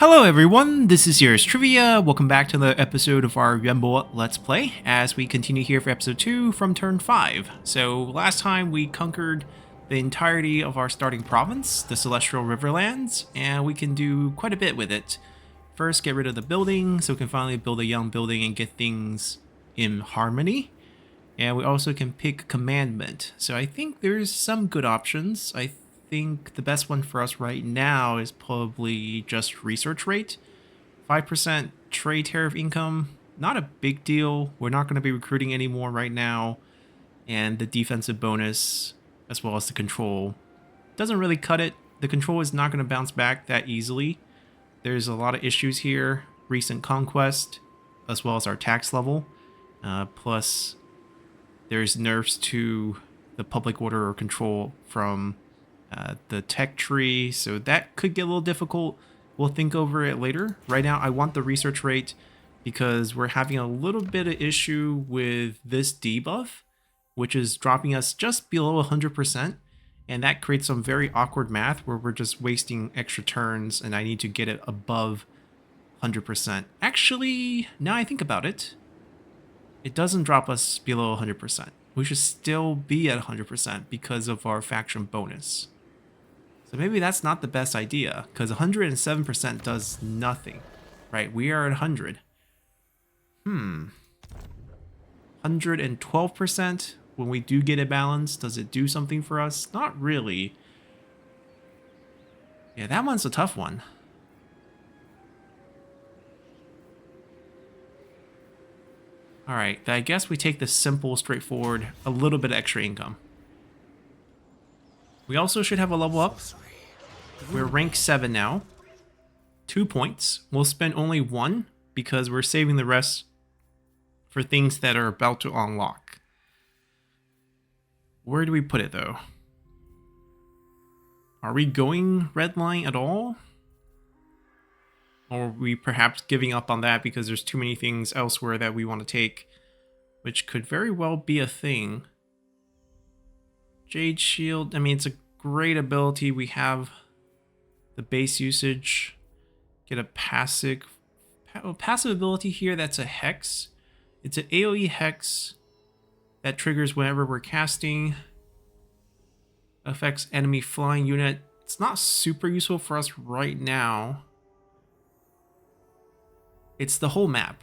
Hello everyone, this is Yours Trivia. Welcome back to the episode of our Yuan Let's Play as we continue here for episode 2 from turn 5. So last time we conquered the entirety of our starting province, the Celestial Riverlands, and we can do quite a bit with it. First, get rid of the building so we can finally build a young building and get things in harmony. And we also can pick commandment. So I think there's some good options. I think the best one for us right now is probably just research rate. 5% trade tariff income, not a big deal. We're not going to be recruiting anymore right now. And the defensive bonus, as well as the control, doesn't really cut it. The control is not going to bounce back that easily. There's a lot of issues here. Recent conquest, as well as our tax level. Plus, there's nerfs to the public order or control from the tech tree, so that could get a little difficult. We'll think over it later. Right now, I want the research rate because we're having a little bit of issue with this debuff, which is dropping us just below 100%, and that creates some very awkward math where we're just wasting extra turns, and I need to get it above 100%. Actually, now I think about it, it doesn't drop us below 100%. We should still be at 100% because of our faction bonus. So maybe that's not the best idea, because 107% does nothing, right? We are at 100. 112%, when we do get a balance, does it do something for us? Not really. Yeah, that one's a tough one. Alright, I guess we take the simple, straightforward, a little bit of extra income. We also should have a level up. We're rank 7 now. 2 points. We'll spend only 1 because we're saving the rest for things that are about to unlock. Where do we put it though? Are we going red line at all? Or are we perhaps giving up on that because there's too many things elsewhere that we want to take, which could very well be a thing. Jade Shield, I mean, it's a great ability. We have the base usage. Get a passive ability here that's a hex. It's an AoE hex that triggers whenever we're casting. Affects enemy flying unit. It's not super useful for us right now. It's the whole map.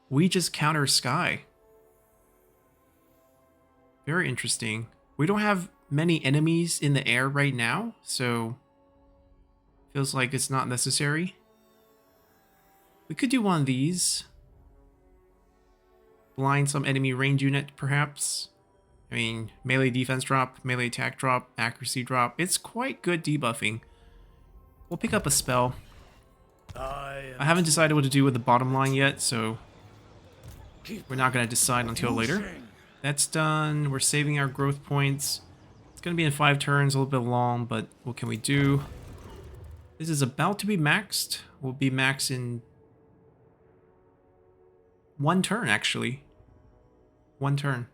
We just counter sky. Very interesting. We don't have many enemies in the air right now, so feels like it's not necessary. We could do one of these. Blind some enemy range unit, perhaps. I mean, melee defense drop, melee attack drop, accuracy drop. It's quite good debuffing. We'll pick up a spell. I haven't decided what to do with the bottom line yet, so we're not going to decide until later. That's done. We're saving our growth points. It's going to be in 5 turns, a little bit long, but what can we do? This is about to be maxed. We'll be maxed in 1 turn, actually. 1 turn.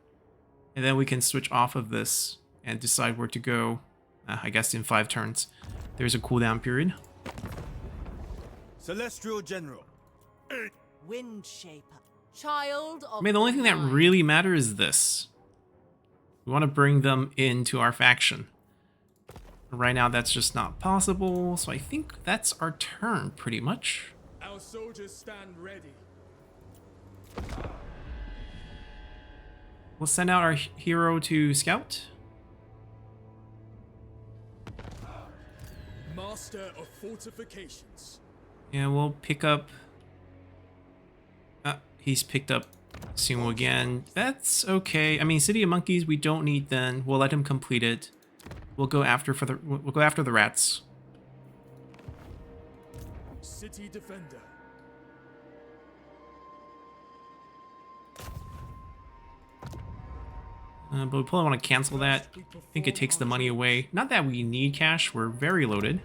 And then we can switch off of this and decide where to go, I guess in 5 turns. There's a cooldown period. Celestial General. Wind Shaper. Child of I mean, the only thing that really matters is this. We want to bring them into our faction. Right now, that's just not possible, so I think that's our turn, pretty much. Our soldiers stand ready. We'll send out our hero to scout. Master of fortifications. And we'll pick up... he's picked up Sumo again. That's okay. I mean, City of Monkeys, we don't need then. We'll let him complete it. We'll go after the rats. City Defender. But we probably want to cancel that. I think it takes the money away. Not that we need cash. We're very loaded.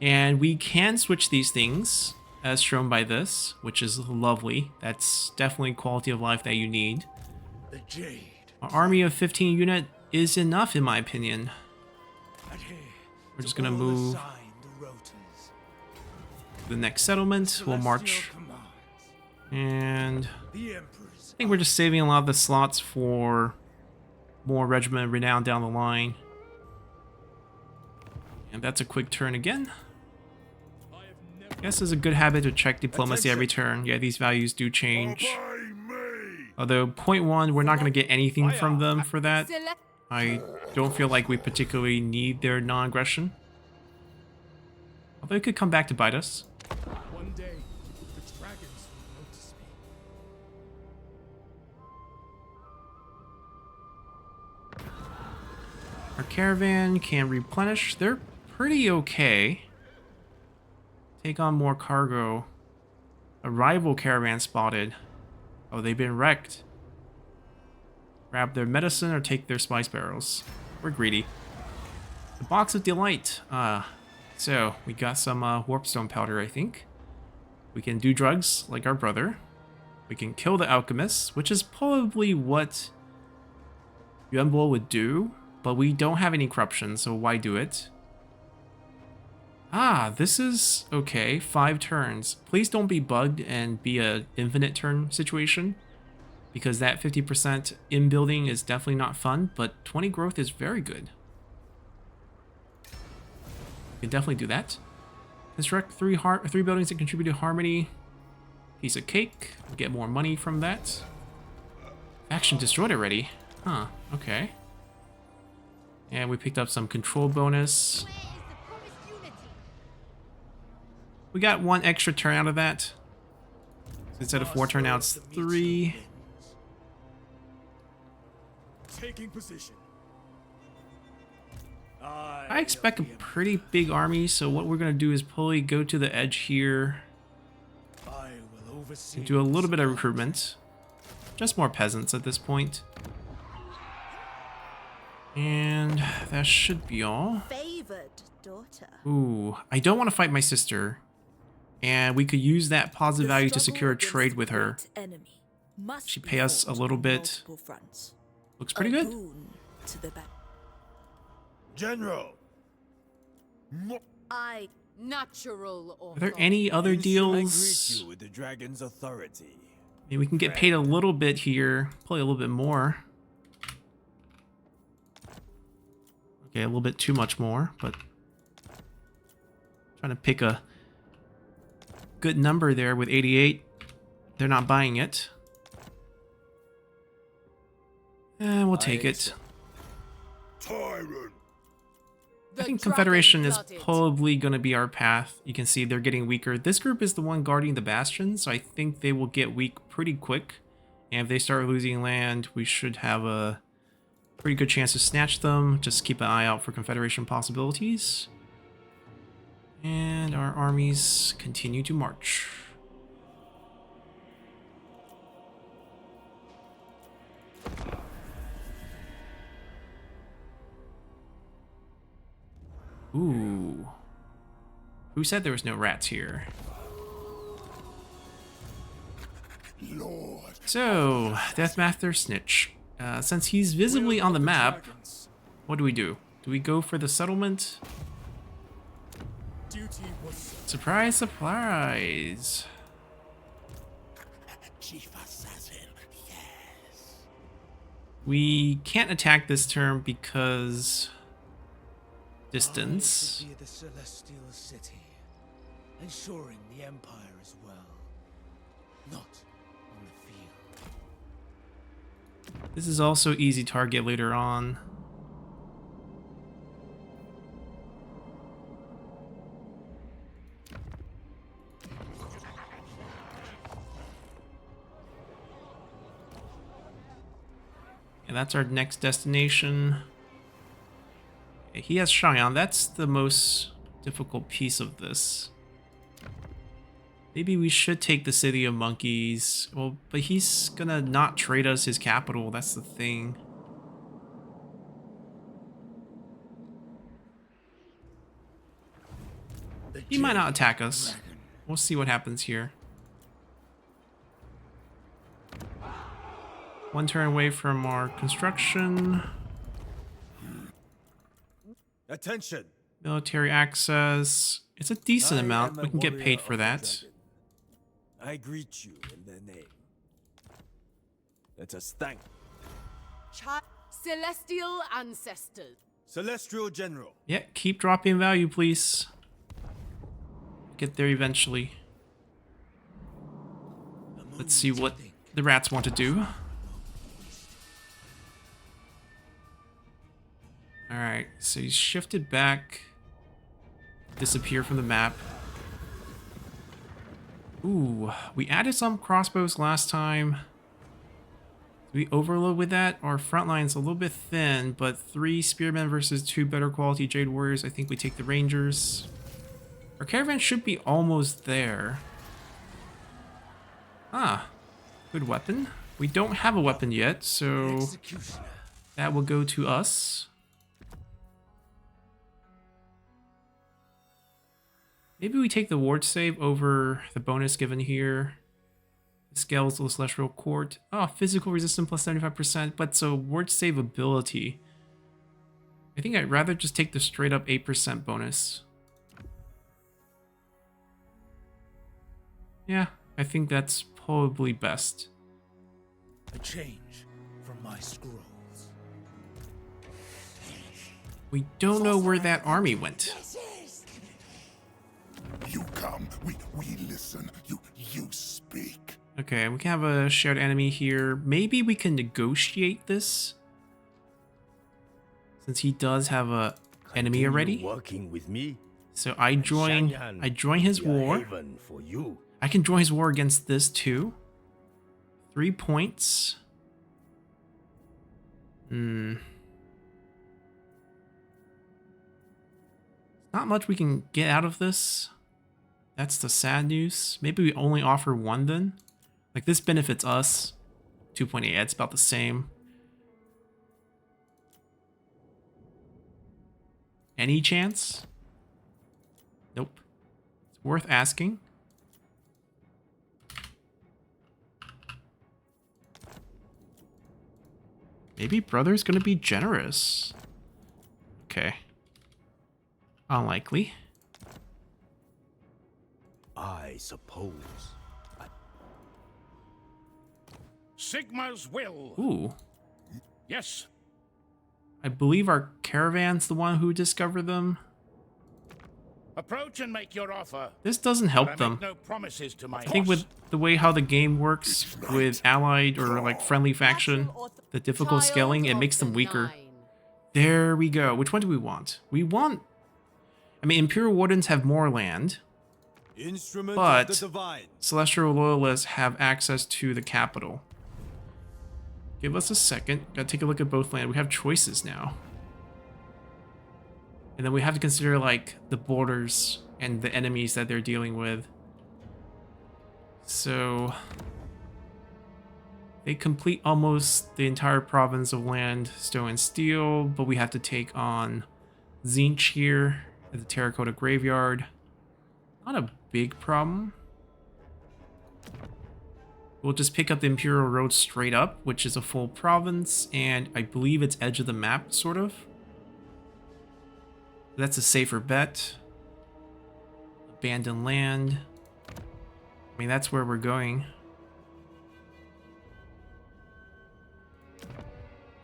And we can switch these things, as shown by this, which is lovely. That's definitely quality of life that you need. The Jade. Our army of 15 unit is enough, in my opinion. We're just gonna move to the next settlement. We'll march. And I think we're just saving a lot of the slots for more regiment renown down the line. And that's a quick turn again. I guess it's a good habit to check diplomacy every turn. Yeah, these values do change. Although, point 1, we're not going to get anything from them for that. I don't feel like we particularly need their non-aggression. Although it could come back to bite us. One day, the dragons will notice me. Our caravan can replenish. They're pretty okay. Take on more cargo. A rival caravan spotted. Oh, they've been wrecked. Grab their medicine or take their spice barrels. We're greedy. The box of delight. So we got some warpstone powder, I think. We can do drugs like our brother. We can kill the alchemists, which is probably what Yuan would do, but we don't have any corruption, so why do it? This is okay. 5 turns. Please don't be bugged and be a infinite turn situation, because that 50% in building is definitely not fun, but 20 growth is very good. We can definitely do that. Construct 3 buildings that contribute to harmony. Piece of cake. We'll get more money from that. Faction destroyed already. Huh, okay. And we picked up some control bonus. We got 1 extra turn out of that. So instead of 4 turn, now it's 3. Taking position. I expect a pretty big army, so what we're going to do is probably go to the edge here and do a little bit of recruitment. Just more peasants at this point. And that should be all. Favored daughter. Ooh, I don't want to fight my sister. And we could use that positive value to secure a trade with her. She pay us a little bit. Looks pretty good. General. Natural. Are there any other deals? I greet you with the dragon's authority. Maybe we can get paid a little bit here. Probably a little bit more. Okay, a little bit too much more, but trying to pick a good number there with 88. They're not buying it. And we'll take it. Tyrant. I think Confederation is probably going to be our path. You can see they're getting weaker. This group is the one guarding the bastion, so I think they will get weak pretty quick. And if they start losing land, we should have a pretty good chance to snatch them. Just keep an eye out for Confederation possibilities. And our armies continue to march. Ooh. Who said there was no rats here? Lord. So, Deathmaster Snitch. Since he's visibly on the map, what do? Do we go for the settlement? Duty was Surprise, surprise. Chief Assassin, yes. We can't attack this turn because distance. I will be the celestial city, ensuring the empire as well, not on the field. This is also easy target later on. And that's our next destination. He has Cheyenne. That's the most difficult piece of this. Maybe we should take the City of Monkeys. Well, but he's gonna not trade us his capital. That's the thing. He might not attack us. We'll see what happens here. 1 turn away from our construction. Attention! Military access. It's a decent amount. We can get paid for that. I greet you in their name. Let us thank Celestial ancestors. Celestial General. Yeah, keep dropping value, please. Get there eventually. Let's see what the rats want to do. Alright, so he's shifted back. Disappear from the map. Ooh, we added some crossbows last time. Did we overload with that? Our front line's a little bit thin, but 3 spearmen versus 2 better quality Jade Warriors. I think we take the Rangers. Our caravan should be almost there. Ah, good weapon. We don't have a weapon yet, so that will go to us. Maybe we take the ward save over the bonus given here. Skeletal Celestial Court. Oh, physical resistance plus 75%, but it's a ward save ability. I think I'd rather just take the straight up 8% bonus. Yeah, I think that's probably best. A change from my scrolls. We don't know where that army went. You come, we listen, you speak. Okay, we can have a shared enemy here. Maybe we can negotiate this, since he does have a enemy already. Working with me. So I join his war. For you. I can join his war against this too. 3 points. Not much we can get out of this. That's the sad news. Maybe we only offer 1 then. Like, this benefits us. 2.8, it's about the same. Any chance? Nope. It's worth asking. Maybe Brother's gonna be generous. Okay. Unlikely. I suppose. Sigma's will. Ooh. Yes. I believe our caravan's the one who discovered them. Approach and make your offer. This doesn't But I help make them. no promises to my I think boss. with the way how the game works with allied or like friendly faction, the difficult scaling, it makes them weaker. There we go. Which one do we want? We want... I mean, Imperial Wardens have more land, Instrument but of the divine. Celestial Loyalists have access to the capital. Give us a second. Gotta take a look at both land. We have choices now. And then we have to consider, like, the borders and the enemies that they're dealing with. So... they complete almost the entire province of land, stone and steel, but we have to take on Zinch here at the Terracotta Graveyard. Not a big problem. We'll just pick up the Imperial Road straight up, which is a full province, and I believe it's edge of the map, sort of. That's a safer bet. Abandoned land. I mean, that's where we're going.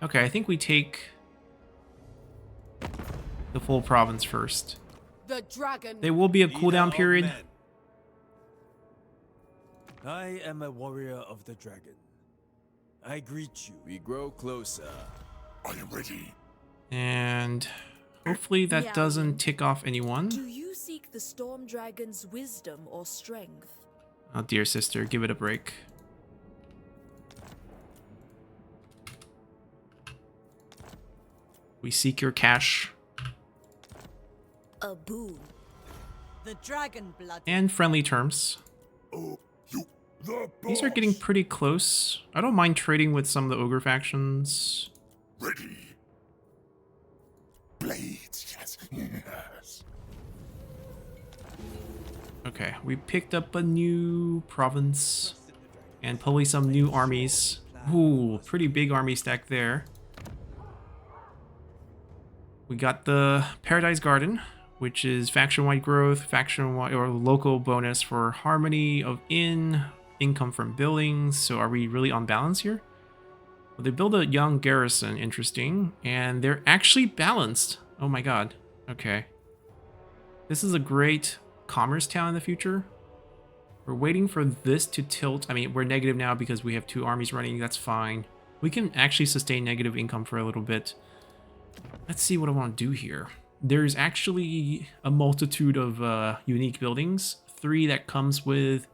Okay, I think we take the full province first. The dragon. There will be a Leader cooldown of period. men. I am a warrior of the dragon. I greet you. We grow closer. Are you ready? And hopefully that Yeah. doesn't tick off anyone. Do you seek the Storm Dragon's wisdom or strength? Oh, dear sister, give it a break. We seek your cash A boon. The dragon blood. and friendly terms. Oh, you, the These are getting boss. pretty close. I don't mind trading with some of the ogre factions. Ready. Blades, yes, yes. Okay, we picked up a new province and probably some new armies. Ooh, pretty big army stack there. We got the Paradise Garden, which is faction-wide growth, faction-wide or local bonus for harmony of income from buildings. So are we really on balance here? Well, they build a young garrison, interesting, and they're actually balanced. Oh my god. Okay. This is a great commerce town in the future. We're waiting for this to tilt. I mean, we're negative now because we have 2 armies running. That's fine. We can actually sustain negative income for a little bit. Let's see what I want to do here. There's actually a multitude of unique buildings. 3 that comes with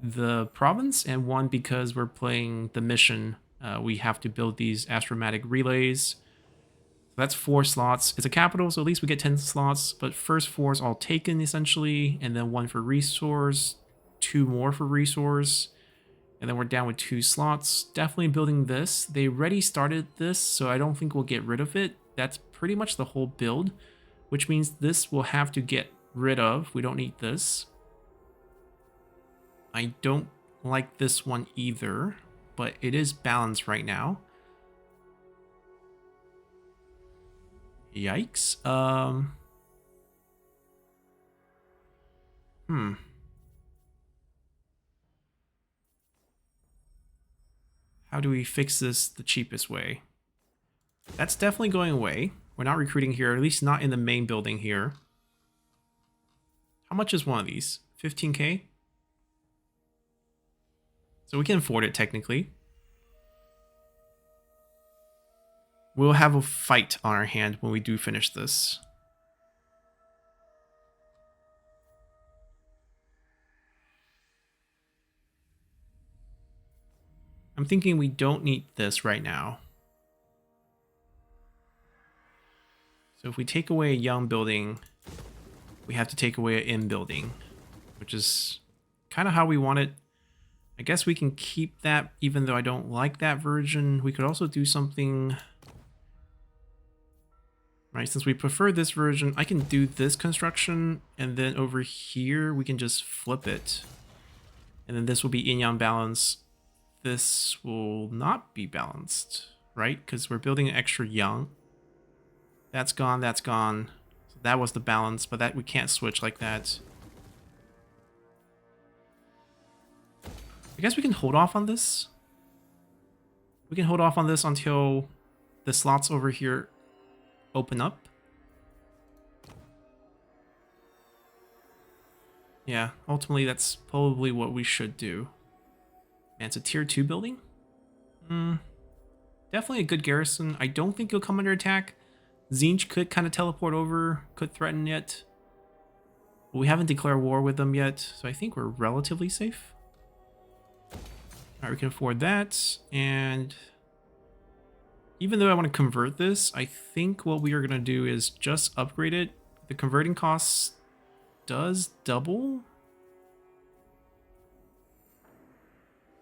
the province, and 1 because we're playing the mission. We have to build these astromatic relays. So that's 4 slots. It's a capital, so at least we get 10 slots. But first 4 is all taken, essentially. And then 1 for resource, 2 more for resource. And then we're down with 2 slots. Definitely building this. They already started this, so I don't think we'll get rid of it. That's pretty much the whole build, which means this we'll have to get rid of. We don't need this. I don't like this one either, but it is balanced right now. Yikes. How do we fix this the cheapest way? That's definitely going away. We're not recruiting here, at least not in the main building here. How much is one of these? 15k? So we can afford it technically. We'll have a fight on our hand when we do finish this. I'm thinking we don't need this right now. So if we take away a young building, we have to take away an in building, which is kind of how we want it. I guess we can keep that even though I don't like that version. We could also do something... Right, since we prefer this version, I can do this construction, and then over here we can just flip it. And then this will be yin-yang balance. This will not be balanced, right? Because we're building an extra young. That's gone, that's gone. So that was the balance, but that we can't switch like that. I guess we can hold off on this. We can hold off on this until the slots over here open up. Yeah, ultimately that's probably what we should do. And it's a tier 2 building? Definitely a good garrison. I don't think he'll come under attack. Zinj could kind of teleport over, could threaten it. But we haven't declared war with them yet, so I think we're relatively safe. Alright, we can afford that, and even though I want to convert this, I think what we are going to do is just upgrade it. The converting cost does double.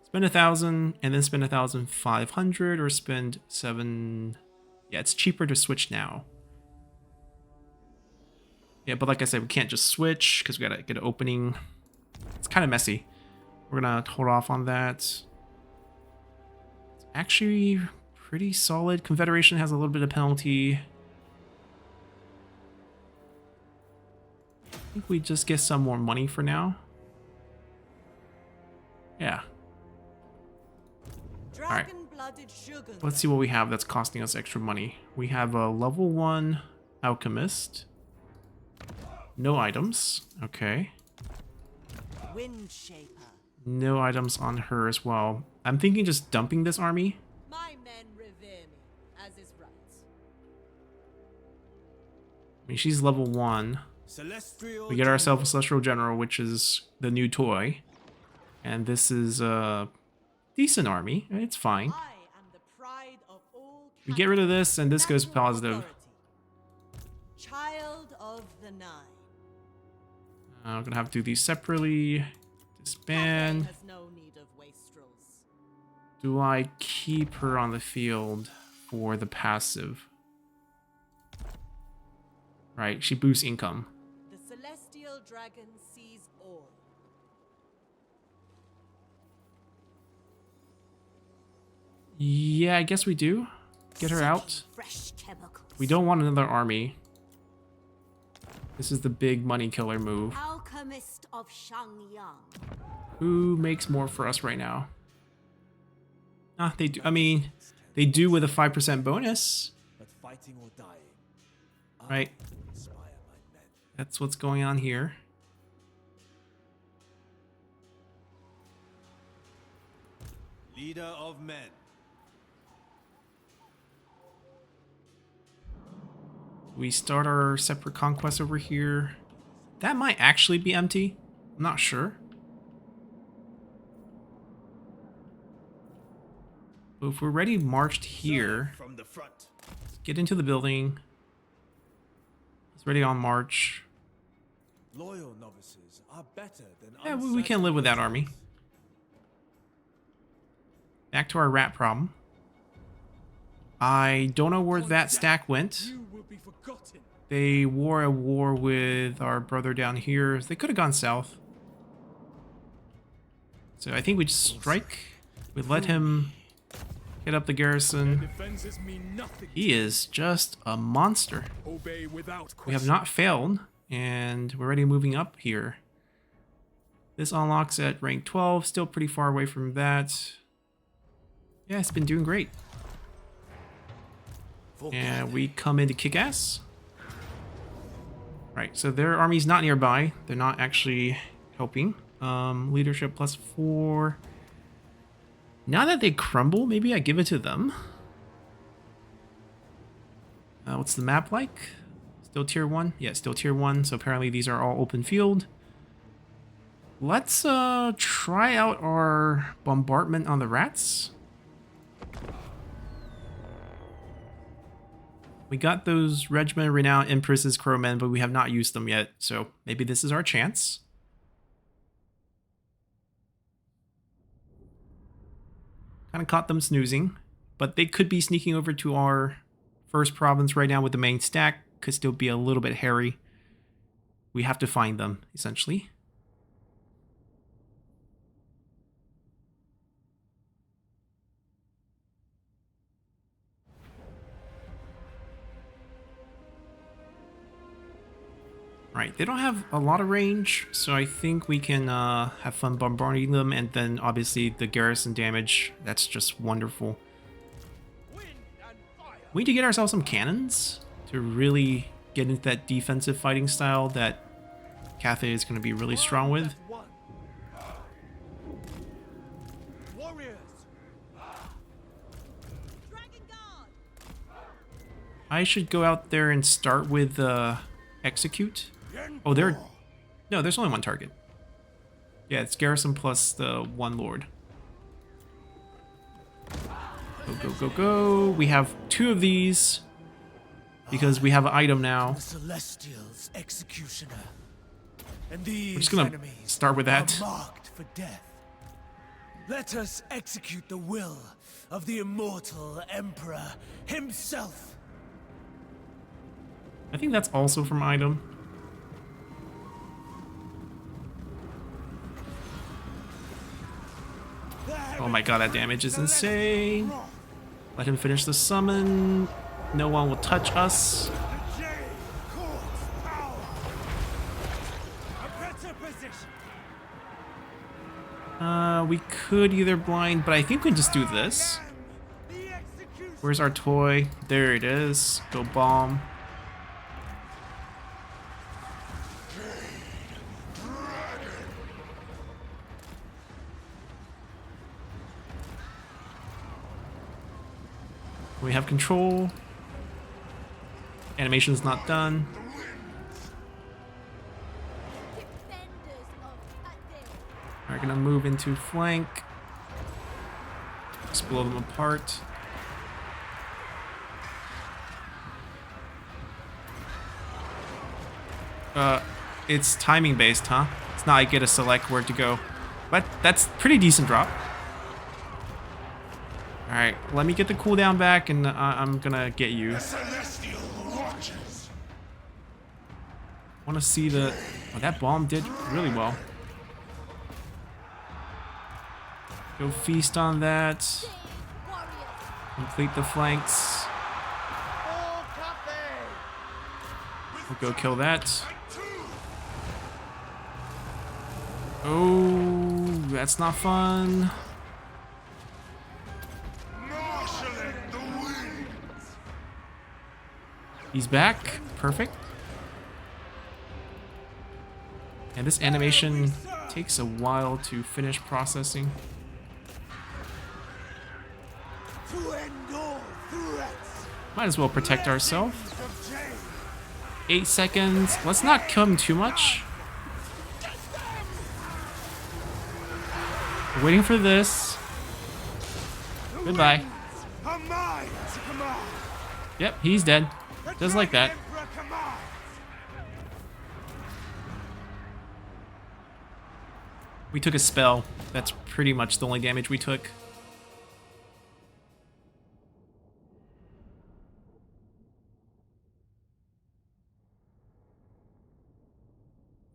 Spend 1,000 and then spend 1,500 or spend 7. Yeah, it's cheaper to switch now. Yeah, but like I said, we can't just switch because we gotta get an opening. It's kind of messy. We're gonna hold off on that. It's actually pretty solid. Confederation has a little bit of penalty. I think we just get some more money for now. Yeah. Alright. Let's see what we have that's costing us extra money. We have a level 1 alchemist. No items. Okay. No items on her as well. I'm thinking just dumping this army. My men revere me, as is right. I mean, she's level 1. We get ourselves a Celestial General, which is the new toy. And this is a decent army. It's fine. I am the pride of all We get rid of this, and this goes positive. Child of the Nine. I'm gonna have to do these separately. Disband. Cathay has no need of wastrels. Do I keep her on the field for the passive? Right, she boosts income. The celestial dragon sees all. Yeah, I guess we do. Get her out. Fresh chemicals. We don't want another army. This is the big money killer move. Alchemist of Shangyang. Who makes more for us right now? Ah, they do. I mean, they do with a 5% bonus. But fighting or dying, Right. inspire my men. That's what's going on here. Leader of men. We start our separate conquest over here. That might actually be empty. I'm not sure. But if we're ready marched here, From the front. let's get into the building. It's ready on march. Loyal novices are better than Yeah, we can live with that army. Back to our rat problem. I don't know where that stack went. You will be forgotten. They wore a war with our brother down here. They could have gone south. So I think we'd strike. We'd let him get up the garrison. Defenses mean nothing. He is just a monster. Obey without question. We have not failed, and we're already moving up here. This unlocks at rank 12, still pretty far away from that. Yeah, it's been doing great. And we come in to kick ass. Right, so their army's not nearby. They're not actually helping. Leadership +4. Now that they crumble, maybe I give it to them. What's the map like? Still tier 1? Yeah, still tier 1. So apparently these are all open field. Let's try out our bombardment on the rats. We got those Regiment of Renown Empresses Crowmen, but we have not used them yet, so maybe this is our chance. Kind of caught them snoozing, but they could be sneaking over to our first province right now with the main stack. Could still be a little bit hairy. We have to find them, essentially. Right, they don't have a lot of range, so I think we can have fun bombarding them, and then obviously the garrison damage, that's just wonderful. We need to get ourselves some cannons to really get into that defensive fighting style that Cathay is going to be really strong with. Warriors. Dragon Guard! I should go out there and start with execute. Oh, no, there's only one target. Yeah, it's garrison plus the one lord. Go, go, go, go. We have 2 of these because we have an item now. The Celestials' executioner. And these We're just gonna enemies start with that. are marked for death. Let us execute the will of the immortal Emperor himself. I think that's also from item. Oh my god, that damage is insane. Let him finish the summon. No one will touch us. We could either blind, but I think we can just do this. Where's our toy? There it is. Go bomb. We have control. Animation's not done. Defenders of Cathay. We're gonna move into flank. Just blow them apart. It's timing based, huh? It's not I get to select where to go. But that's pretty decent drop. Alright, let me get the cooldown back and I'm gonna get you. Celestial watches. Wanna see the... Oh, that bomb did really well. Go feast on that. Warriors. Complete the flanks. We'll go kill that. Oh, that's not fun. Marshalling the winds. He's back. Perfect. And this animation takes a while to finish processing. To end all threats. Might as well protect ourselves. Of Jade. 8 seconds. Let's not kill him too much. We're waiting for this. Goodbye. Are mine to command. Yep, he's dead. The Just like that. Dragon Emperor commands. We took a spell. That's pretty much the only damage we took.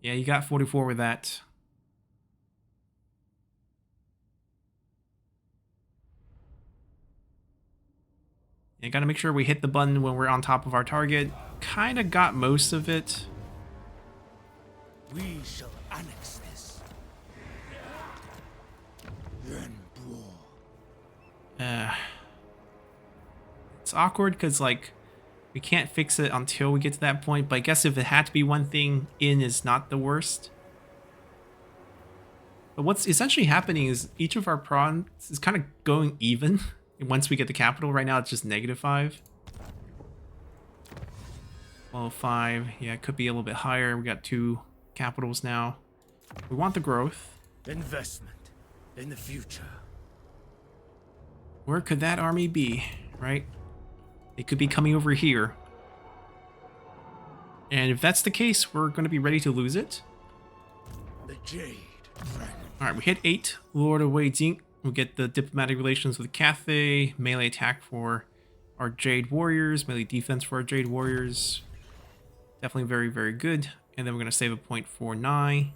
Yeah, you got 44 with that. You gotta make sure we hit the button when we're on top of our target. Kinda got most of it. We shall annex this. Then war. It's awkward because, like, we can't fix it until we get to that point, but I guess if it had to be one thing, in is not the worst. But what's essentially happening is each of our prawns is kind of going even. Once we get the capital, right now it's just -5. Well, 5. Yeah, it could be a little bit higher. We got 2 capitals now. We want the growth. Investment in the future. Where could that army be, right? It could be coming over here. And if that's the case, we're going to be ready to lose it. The Jade Dragon. Alright, we hit 8. Lord of Wei Jing. We'll get the diplomatic relations with Cathay, melee attack for our Jade Warriors, melee defense for our Jade Warriors. Definitely very, very good. And then we're going to save a point for 9.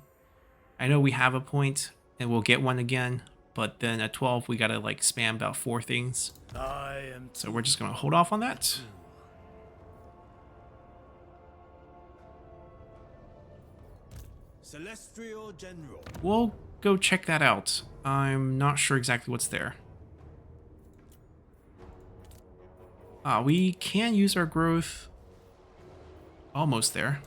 I know we have a point, and we'll get one again, but then at 12, we got to like spam about 4 things. I am So we're just going to hold off on that. Celestial General. We'll go check that out. I'm not sure exactly what's there. We can use our growth. Almost there.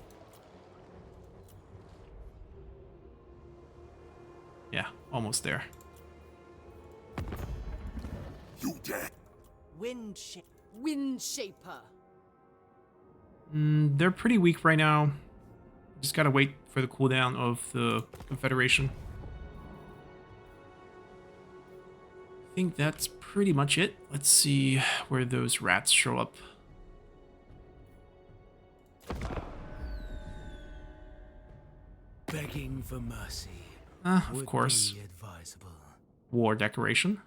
Yeah, almost there. You dead? Wind Shaper. They're pretty weak right now. Just gotta wait for the cooldown of the Confederation. I think that's pretty much it. Let's see where those rats show up. begging for mercy. Of would course. be advisable. War decoration.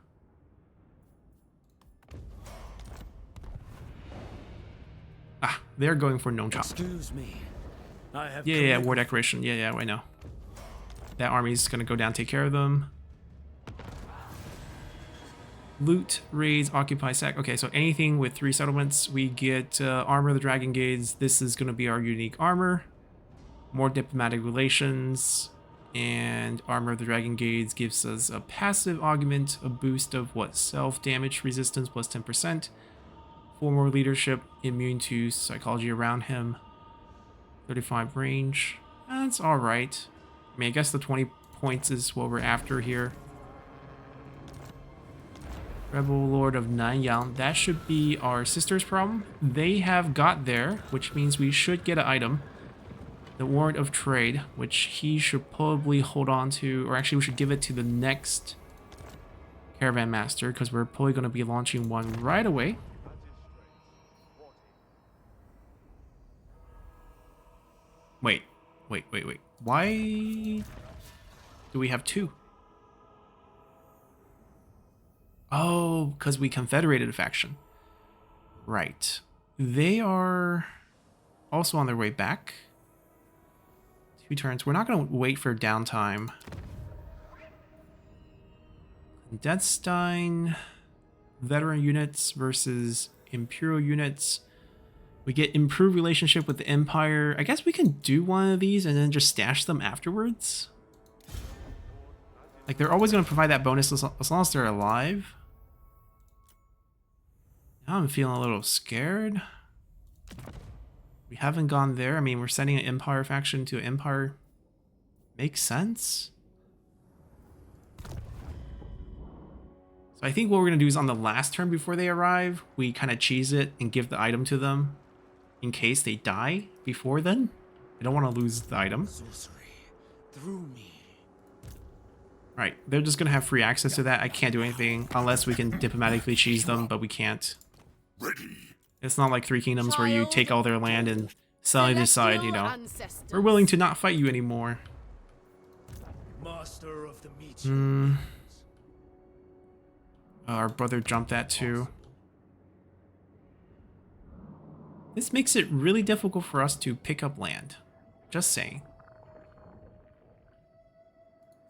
They're going for Nong Chop. Excuse me. I have Yeah, war decoration. Yeah, I know. That army's gonna go down, take care of them. Loot, raids, occupy, sack. Okay, so anything with 3 settlements, we get armor of the Dragon Gates. This is gonna be our unique armor. More diplomatic relations. And armor of the Dragon Gates gives us a passive augment, a boost of what? Self-damage resistance plus 10%. 4 more leadership, immune to psychology around him. 35 range. That's alright. I mean, I guess the 20 points is what we're after here. Rebel Lord of Nanyang. That should be our sister's problem. They have got there, which means we should get an item. The Warrant of Trade, which he should probably hold on to, or actually we should give it to the next Caravan Master, because we're probably going to be launching one right away. Wait. Why do we have 2? Oh, because we confederated a faction. Right. They are also on their way back. 2 turns. We're not going to wait for downtime. Deathstein, veteran units versus Imperial units. We get improved relationship with the Empire. I guess we can do one of these and then just stash them afterwards. Like, they're always going to provide that bonus as long as they're alive. Now I'm feeling a little scared. We haven't gone there. I mean, we're sending an Empire faction to an Empire. Makes sense. So I think what we're going to do is on the last turn before they arrive, we kind of cheese it and give the item to them in case they die before then. I don't want to lose the item. Sorcery through me. Right, they're just going to have free access to that. I can't do anything unless we can diplomatically cheese them, but we can't. Ready. It's not like Three Kingdoms where you take all their land and suddenly decide, you know, Ancestors. we're willing to not fight you anymore. Master of the meteor. Our brother jumped that too. This makes it really difficult for us to pick up land. Just saying.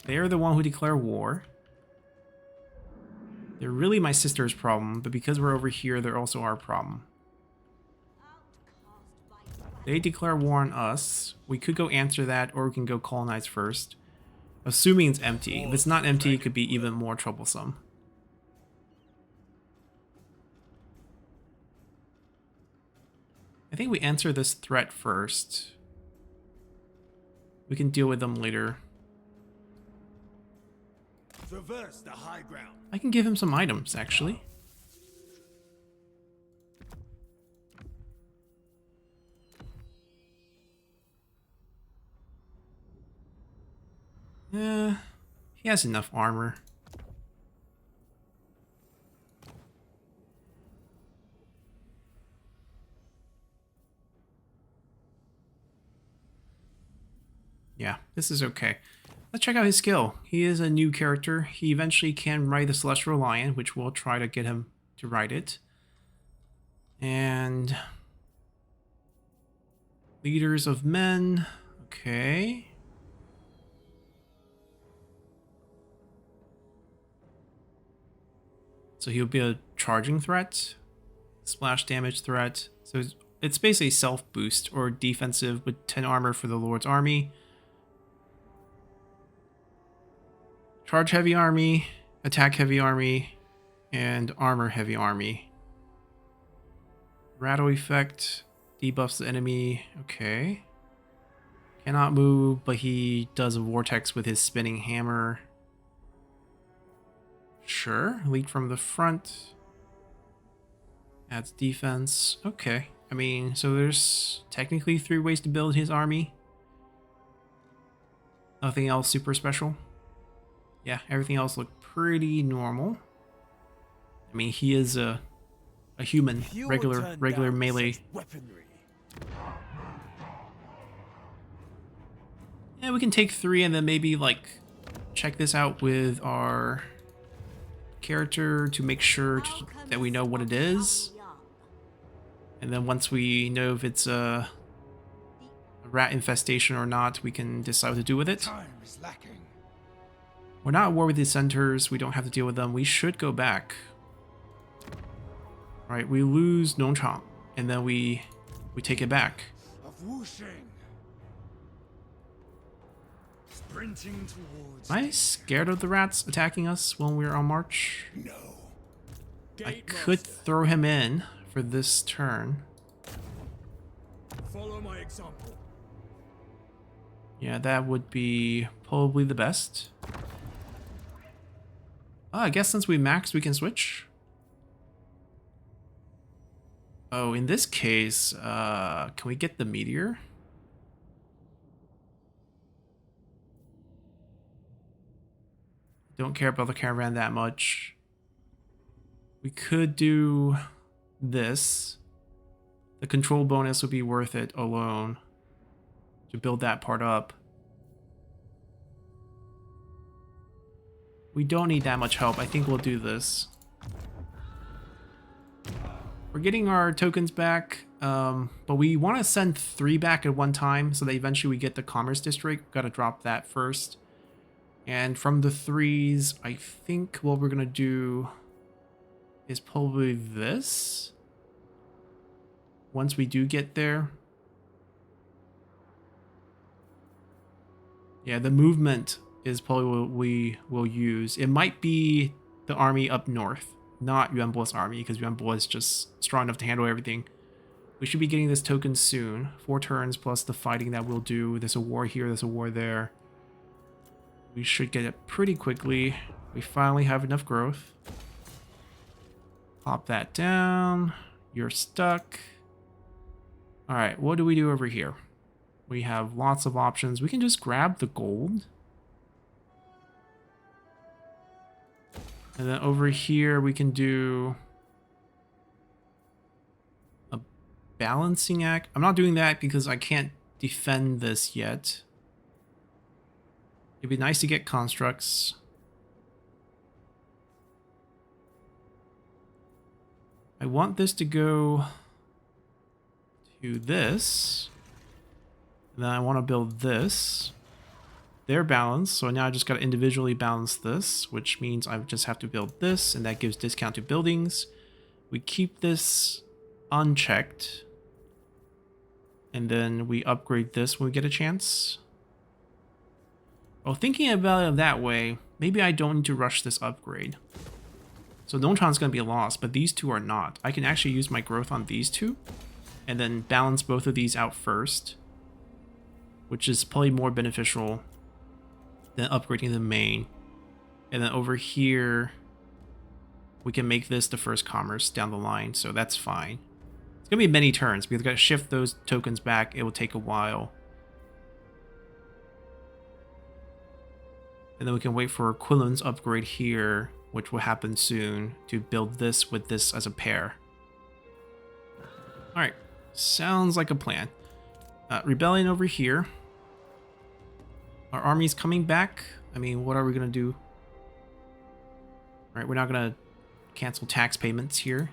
They're the one who declare war. They're really my sister's problem, but because we're over here, they're also our problem. They declare war on us. We could go answer that, or we can go colonize first. Assuming it's empty. If it's not empty, it could be even more troublesome. I think we answer this threat first. We can deal with them later. Traverse the high ground. I can give him some items, actually. He has enough armor. Yeah, this is okay. Let's check out his skill. He is a new character. He eventually can ride the Celestial Lion, which we'll try to get him to ride it. And leaders of men. Okay. So he'll be a charging threat, splash damage threat. So it's basically self boost or defensive with 10 armor for the Lord's army. Charge heavy army, attack heavy army, and armor heavy army. Rattle effect debuffs the enemy. Okay. Cannot move, but he does a vortex with his spinning hammer. Sure. Lead from the front. Adds defense. Okay. I mean, so there's technically 3 ways to build his army. Nothing else super special. Yeah, everything else looked pretty normal. I mean, he is a human, regular melee. Weaponry. Yeah, we can take 3 and then maybe like check this out with our character to make sure that we know what it is. And then once we know if it's a rat infestation or not, we can decide what to do with it. Time is lacking. We're not at war with the centers. We don't have to deal with them. We should go back. Right, we lose Nongchang, and then we take it back. Of whooshing. Sprinting towards. Am I scared of the rats attacking us when we're on march? No. I could throw him in for this turn. Follow my example. Yeah, that would be probably the best. Oh, I guess since we maxed, we can switch. Oh, in this case, can we get the meteor? Don't care about the caravan that much. We could do this. The control bonus would be worth it alone to build that part up. We don't need that much help. I think we'll do this. We're getting our tokens back, but we want to send 3 back at one time so that eventually we get the Commerce District. We've got to drop that first. And from the 3s, I think what we're going to do is probably this. once we do get there. Yeah, the movement is probably what we will use. It might be the army up north, not Yuanbo's army, because Yuanbo is just strong enough to handle everything. We should be getting this token soon. 4 turns plus the fighting that we'll do. There's a war here, there's a war there. We should get it pretty quickly. We finally have enough growth. Pop that down. You're stuck. Alright, what do we do over here? We have lots of options. We can just grab the gold. And then over here we can do a balancing act. I'm not doing that because I can't defend this yet. It'd be nice to get constructs. I want this to go to this. And then I want to build this. They're balanced, so now I just got to individually balance this, which means I just have to build this, and that gives discount to buildings. We keep this unchecked. And then we upgrade this when we get a chance. Well, thinking about it that way, maybe I don't need to rush this upgrade. So Nontron's going to be lost, but these two are not. I can actually use my growth on these two, and then balance both of these out first, which is probably more beneficial than upgrading the main. And then over here, we can make this the first commerce down the line, so that's fine. It's going to be many turns, because we've got to shift those tokens back. It will take a while. And then we can wait for Quillen's upgrade here, which will happen soon, to build this with this as a pair. Alright, sounds like a plan. Rebellion over here. Our army's coming back. I mean, what are we going to do? Alright, we're not going to cancel tax payments here.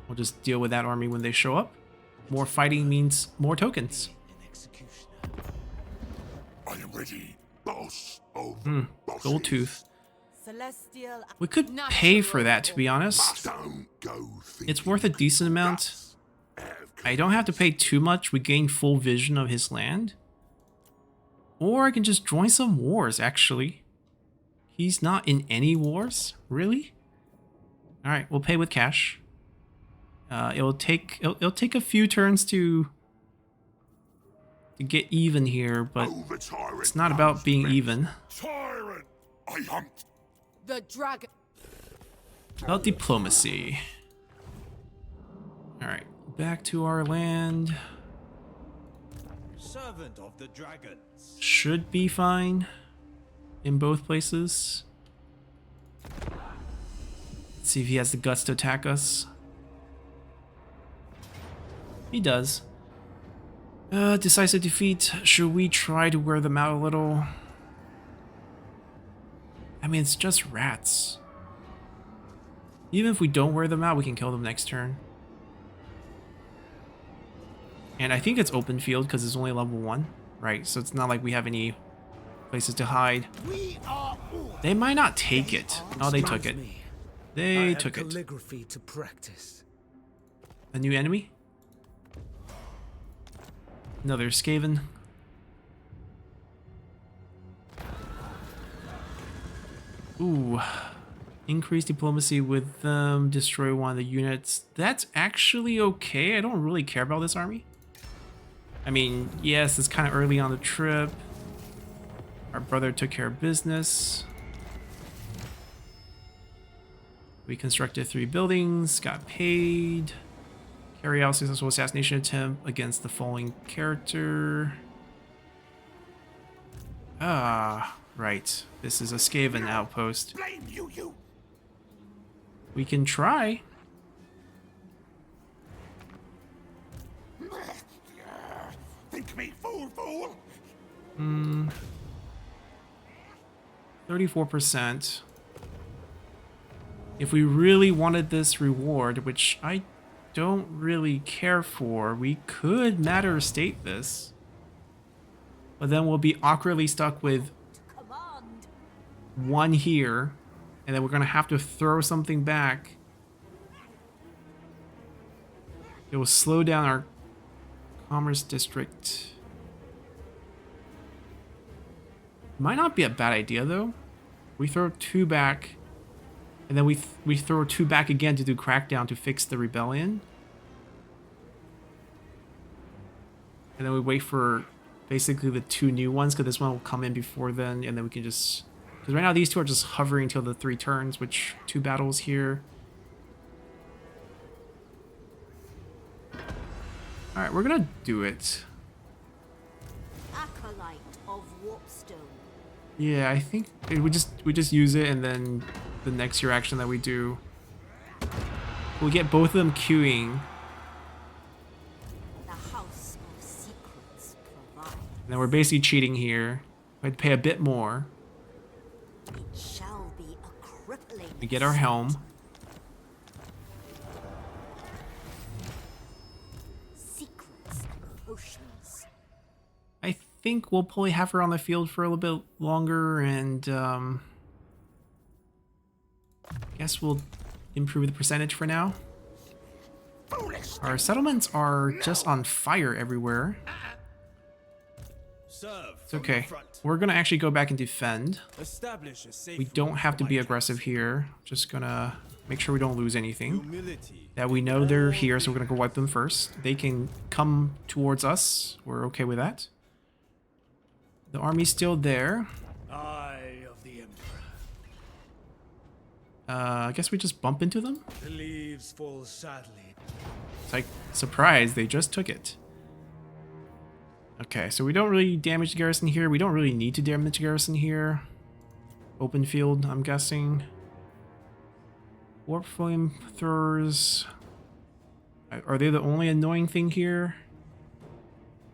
We'll just deal with that army when they show up. More fighting means more tokens. I am ready, boss of bosses. Gold tooth. Celestial. We could pay for that, to be honest. Don't go It's worth a decent amount. I don't have to pay too much. We gain full vision of his land. Or I can just join some wars, actually. He's not in any wars? Really? Alright, we'll pay with cash. It'll take a few turns to get even here, but it's not about being even. Tyrant, I hunt. The dragon. About diplomacy. Alright, back to our land. Servant of the dragons. Should be fine in both places. Let's see if he has the guts to attack us. He does. Decisive defeat. Should we try to wear them out a little? I mean, it's just rats. Even if we don't wear them out, we can kill them next turn. And I think it's open field because it's only level 1. Right, so it's not like we have any places to hide. They might not take it. Oh, they took it. They took it. Calligraphy to practice. A new enemy? Another Skaven. Ooh. Increase diplomacy with them. Destroy one of the units. That's actually okay. I don't really care about this army. I mean, yes, it's kind of early on the trip. Our brother took care of business. We constructed 3 buildings, got paid. Carry out successful assassination attempt against the following character. Ah, right. This is a Skaven outpost. Blame you. We can try. Think me fool. 34%. If we really wanted this reward, which I don't really care for, we could matter state this. But then we'll be awkwardly stuck with Command. 1 here, and then we're gonna have to throw something back. It will slow down our commerce district. Might not be a bad idea though. We throw 2 back, and then we throw 2 back again to do crackdown to fix the rebellion. And then we wait for basically the 2 new ones, because this one will come in before then, and then we can just... Because right now these 2 are just hovering till the 3 turns, which 2 battles here. Alright, we're gonna do it. Acolyte of Warpstone. Yeah, I think we just use it, and then the next year action that we do, we'll get both of them queuing. The House of Secrets provide. And then we're basically cheating here. We'd pay a bit more. It shall be a crippling. We get our helm. Secrets and potions. I think we'll probably have her on the field for a little bit longer, and guess we'll improve the percentage for now. Our settlements are just on fire everywhere. Serve It's from okay. the front. We're gonna actually go back and defend. Establish a safe We don't route have to for be my aggressive here. Just gonna make sure we don't lose anything. humility. That we know they're here, so we're gonna go wipe them first. They can come towards us. We're okay with that. The army's still there. Eye of the Emperor. I guess we just bump into them. The leaves fall sadly. It's like, surprise, they just took it. Okay, so we don't really damage the garrison here. We don't really need to damage the garrison here. Open field, I'm guessing. Warp flamethrowers. Are they the only annoying thing here?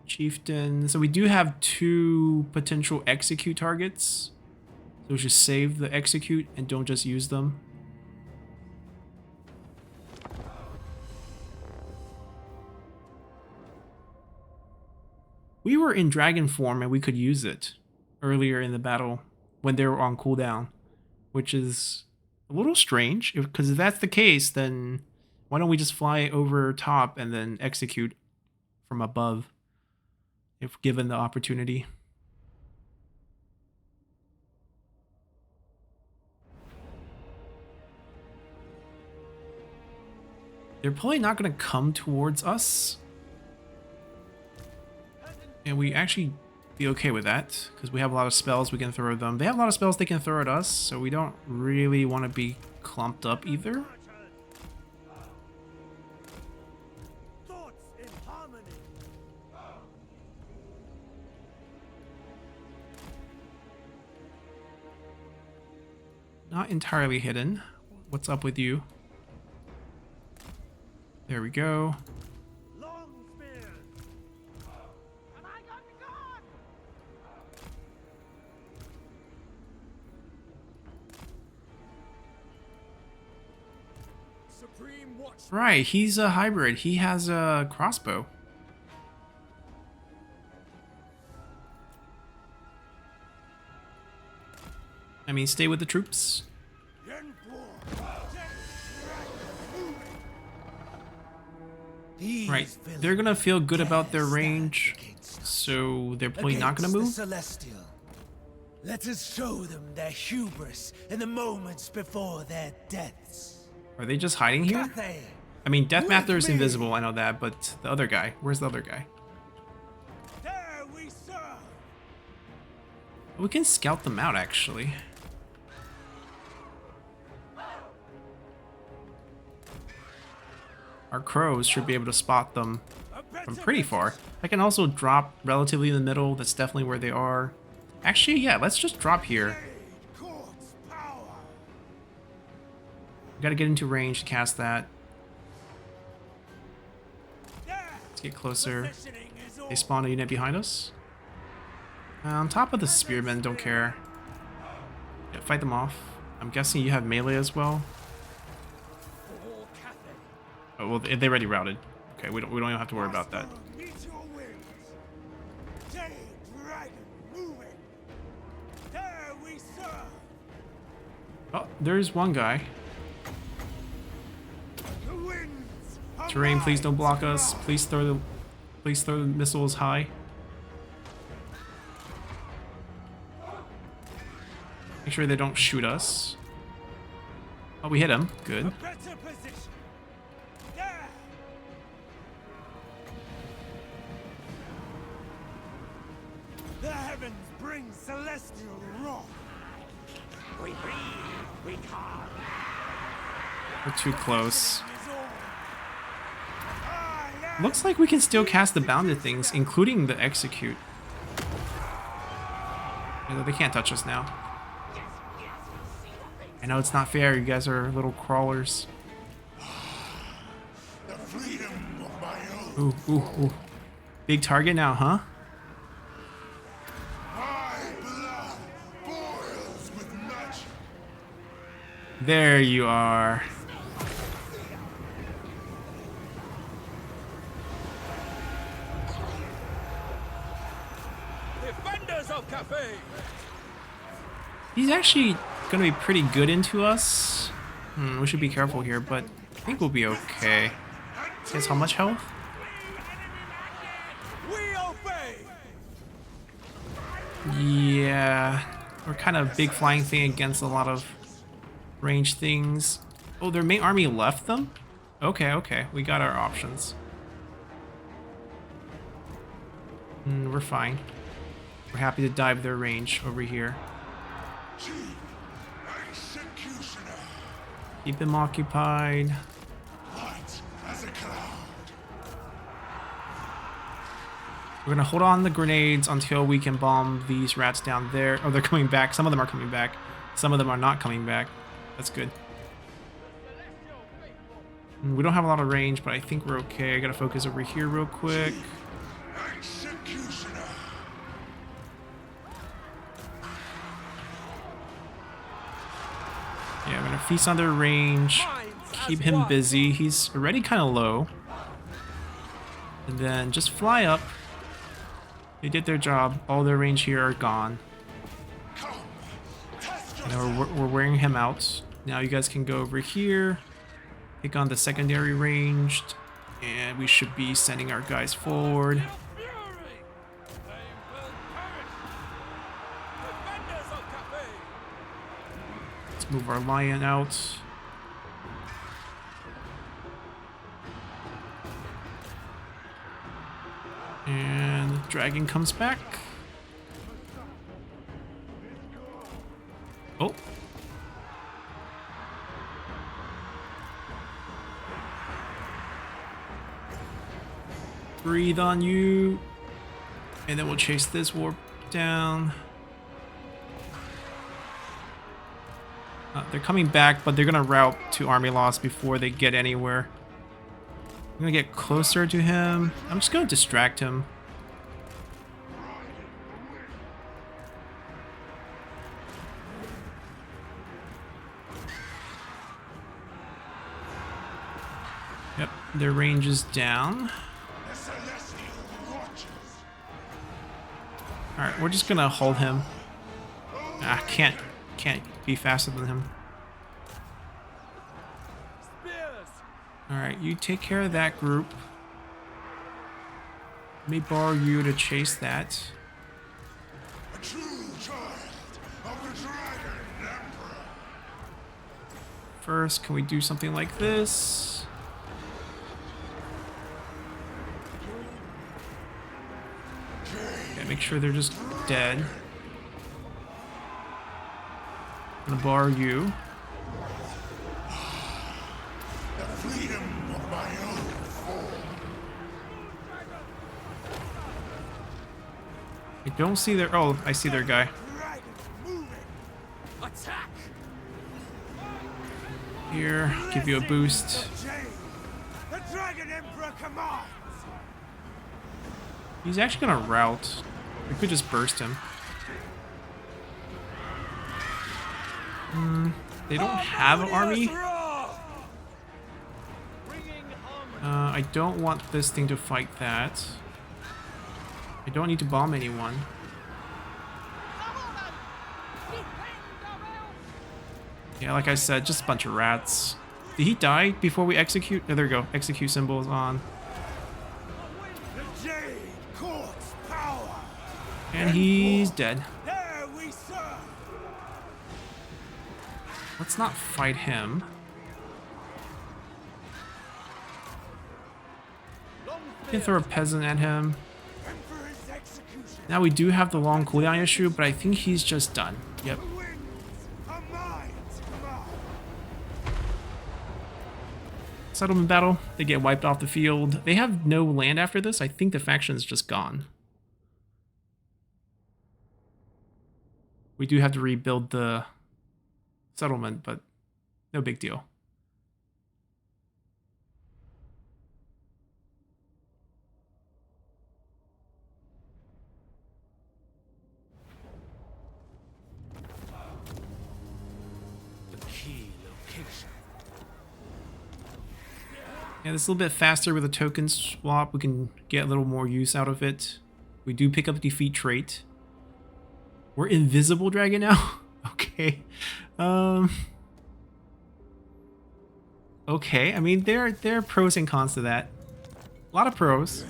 Chieftain. So we do have 2 potential execute targets. So we should save the execute and don't just use them. We were in dragon form and we could use it earlier in the battle when they were on cooldown, which is a little strange, because if that's the case, then why don't we just fly over top and then execute from above if given the opportunity? They're probably not going to come towards us. And we actually be okay with that, because we have a lot of spells we can throw at them. They have a lot of spells they can throw at us, so we don't really want to be clumped up either. Thoughts in harmony. Not entirely hidden. What's up with you? There we go. Long spears. Have I got the guard? Supreme Watch. Right, he's a hybrid. He has a crossbow. I mean, stay with the troops. These Right, villains they're gonna feel good about their dare range, stand against us. so they're probably not gonna Against move. the Celestial. Let us show them their hubris in the moments before their deaths. Are they just hiding here? Cathay, I mean, Deathmaster is With me. invisible, I know that, but the other guy, where's the other guy? there we serve. We can scout them out, actually. Our crows should be able to spot them from pretty far. I can also drop relatively in the middle. That's definitely where they are. Actually, yeah, let's just drop here. Court's power. We gotta get into range to cast that. There. Let's get closer. Positioning is all. They spawn a unit behind us. On top of the spearmen, don't care. Yeah, fight them off. I'm guessing you have melee as well. For Cathay. Oh, well, they already routed. Okay, we don't even have to worry about that. Meet your wings. Jade Dragon moving. There we serve. Oh, there's one guy. The winds of Terrain, please don't block us. Please throw the missiles high. Make sure they don't shoot us. Oh, we hit him. Good. Better position. Yeah. The heavens bring celestial wrath. We're too close. Is all. I am Looks like we can still cast the bounded things, including the execute. Although they can't touch us now. I know it's not fair, you guys are little crawlers. The freedom of my own. Ooh. Big target now, huh? My blood boils with magic. There you are. Defenders of Cathay! He's actually gonna be pretty good into us. We should be careful here, but I think we'll be okay. Guess how much health? We obey. Yeah, we're kind of big flying thing against a lot of ranged things. Oh, their main army left them? Okay, we got our options. We're fine. We're happy to dive their range over here. Executioner. Keep them occupied. Light as a cloud. We're gonna hold on the grenades until we can bomb these rats down there. Oh, they're coming back. Some of them are coming back. Some of them are not coming back. That's good. We don't have a lot of range, but I think we're okay. I gotta focus over here real quick. Executioner. Yeah, I'm gonna feast on their range. Keep him busy. He's already kind of low. And then just fly up. They did their job. All their range here are gone. Now we're wearing him out. Now you guys can go over here. Pick on the secondary ranged. And we should be sending our guys forward. Let's move our lion out. And dragon comes back. Oh. Breathe on you. And then we'll chase this warp down. They're coming back, but they're gonna route to army loss before they get anywhere. I'm gonna get closer to him. I'm just gonna distract him. Yep, their range is down. The celestial watches. Alright, we're just gonna hold him. Ah, can't be faster than him. Alright, you take care of that group. Let me borrow you to chase that. A true child of the Dragon Emperor. First, can we do something like this? Okay, make sure they're just dead. I'm gonna borrow you. The freedom of my own form. I don't see their... Oh, I see their guy. Dragon moving. Attack! Here, give you a boost. The Dragon Emperor commands. He's actually gonna route. We could just burst him. They don't have an army. I don't want this thing to fight that. I don't need to bomb anyone. Yeah, like I said, just a bunch of rats. Did he die before we execute? Oh, there we go. Execute symbol is on. The Jade Court's power. And he's dead. There we serve. Let's not fight him. Can throw a peasant at him. Emperor's execution. Now we do have the long cooldown issue, but I think he's just done. Yep. The winds are mine to command. Settlement battle. They get wiped off the field. They have no land after this. I think the faction is just gone. We do have to rebuild the settlement, but no big deal. The key location. Yeah, this is a little bit faster with a token swap. We can get a little more use out of it. We do pick up a defeat trait. We're invisible dragon now? Okay. Okay, I mean, there are pros and cons to that. A lot of pros.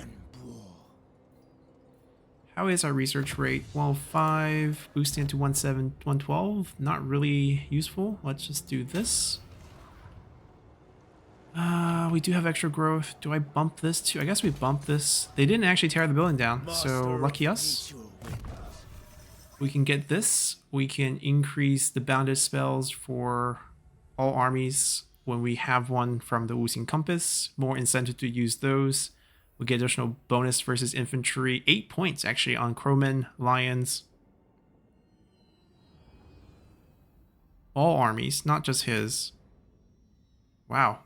How is our research rate? Well, 5, boosting to 112. Not really useful. Let's just do this. We do have extra growth. Do I bump this too? I guess we bump this. They didn't actually tear the building down, so lucky us. We can get this. We can increase the bounded spells for all armies when we have one from the Wuxing Compass. More incentive to use those. We get additional bonus versus infantry. 8 points actually on crowmen, lions. All armies, not just his. Wow.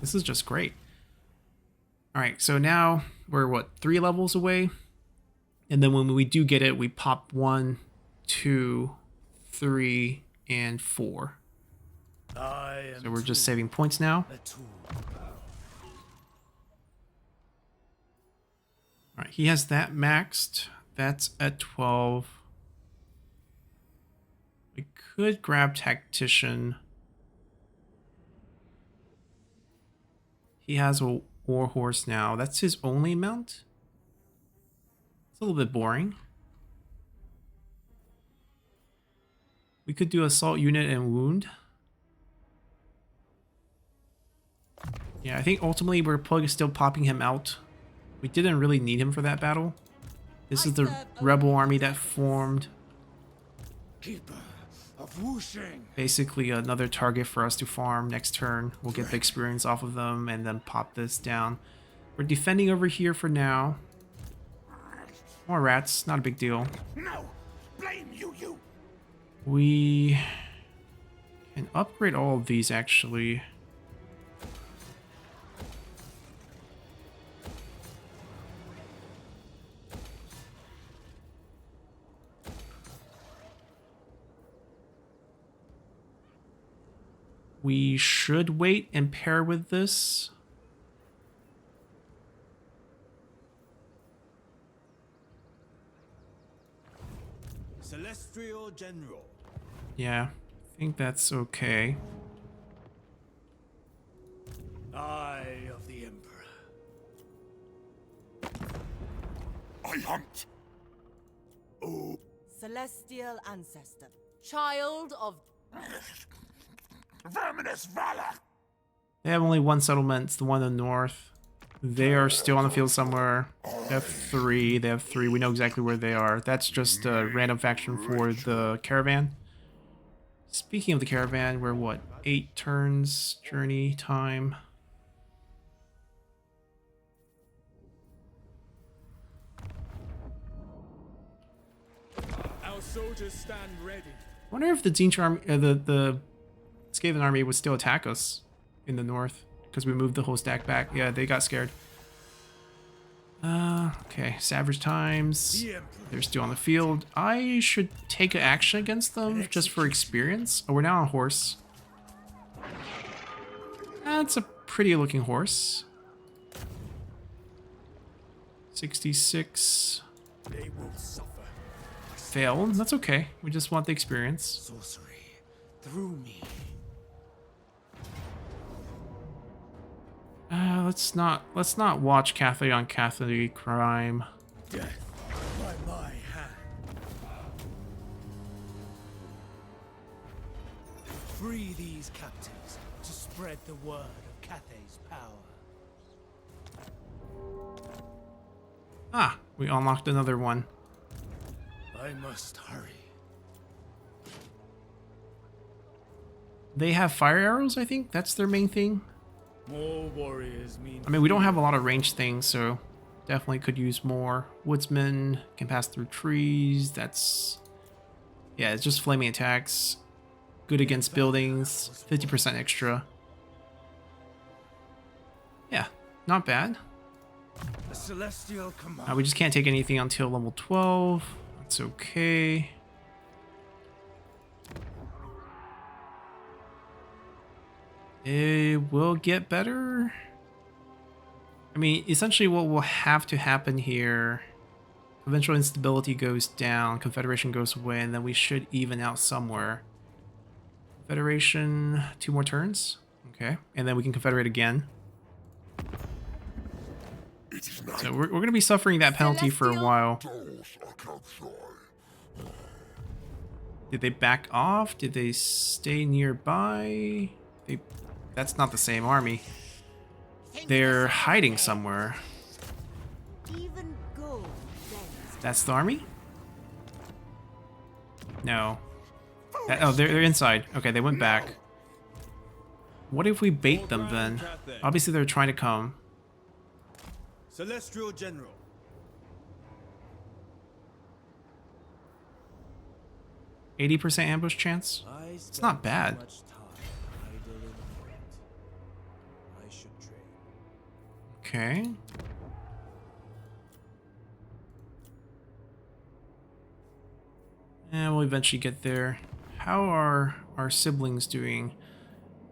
This is just great. Alright, so now we're what, 3 levels away? And then when we do get it, we pop 1, 2, 3, and 4. So we're just saving points now. Alright, he has that maxed. That's at 12. We could grab Tactician. He has a war horse now. That's his only mount? It's a little bit boring. We could do assault unit and wound. Yeah, I think ultimately we're probably still popping him out. We didn't really need him for that battle. This is the rebel army that formed. Keeper of Wuxing. Basically another target for us to farm next turn. We'll get the experience off of them and then pop this down. We're defending over here for now. More rats, not a big deal. No, blame you. We can upgrade all of these actually. We should wait and pair with this. Celestial General. Yeah, I think that's okay. Eye of the Emperor. I hunt. Oh, Celestial ancestor. Child of verminous valor. They have only one settlement, it's the one in the north. They are still on the field somewhere. They have 3. They have 3. We know exactly where they are. That's just a random faction for the caravan. Speaking of the caravan, we're what? 8 turns journey time. Our soldiers stand ready. I wonder if the Zinch army, the Skaven army would still attack us in the north because we moved the whole stack back. Yeah, they got scared. Okay, Savage Times. They're still on the field. I should take an action against them just for experience. Oh, we're now on horse. That's a pretty looking horse. 66. They will suffer. Failed. That's okay. We just want the experience. Sorcery through me. Let's not watch Cathay on Cathay crime. Death by my hand. Free these captives to spread the word of Cathay's power. Ah, we unlocked another one. I must hurry. They have fire arrows, I think. That's their main thing. More warriors mean. I mean, we don't have a lot of ranged things, so definitely could use more. Woodsman can pass through trees. That's... yeah, it's just flaming attacks. Good against buildings. 50% extra. Yeah, not bad. A celestial command. We just can't take anything until level 12. That's okay. It will get better. I mean, essentially what will have to happen here, provincial instability goes down, Confederation goes away, and then we should even out somewhere. Confederation, 2 more turns. Okay, and then we can confederate again. So we're going to be suffering that penalty for a while. Did they back off? Did they stay nearby? That's not the same army. They're hiding somewhere. Even gold That's the army? No. Oh, they're inside. Okay, they went back. What if we bait them then? Obviously they're trying to come. Celestial General. 80% ambush chance? It's not bad. Much time idle in the port. I should trade. Okay. And we'll eventually get there. How are our siblings doing?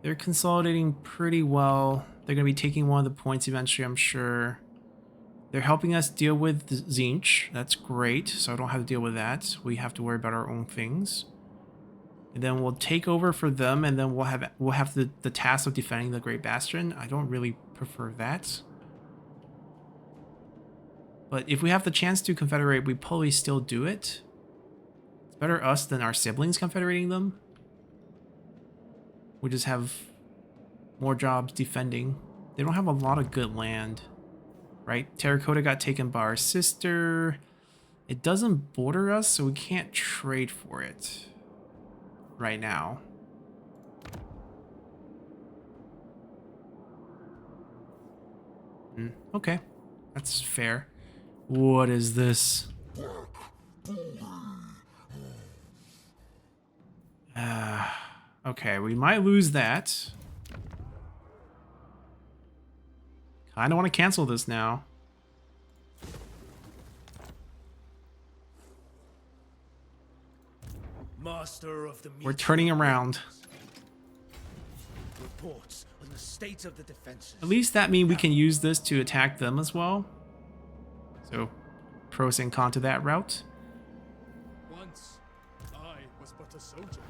They're consolidating pretty well. They're going to be taking one of the points eventually, I'm sure. They're helping us deal with Zinch. That's great, so I don't have to deal with that. We have to worry about our own things. And then we'll take over for them, and then we'll have the task of defending the Great Bastion. I don't really prefer that. But if we have the chance to confederate, we probably still do it. It's better us than our siblings confederating them. We just have more jobs defending. They don't have a lot of good land, right? Terracotta got taken by our sister. It doesn't border us, so we can't trade for it right now. Okay, that's fair. What is this? Okay, we might lose that. Kinda want to cancel this now. Master of the We're turning around. Reports on the state of the defenses. At least that means we can use this to attack them as well. So, pros and cons to that route. Once, I was but a soldier.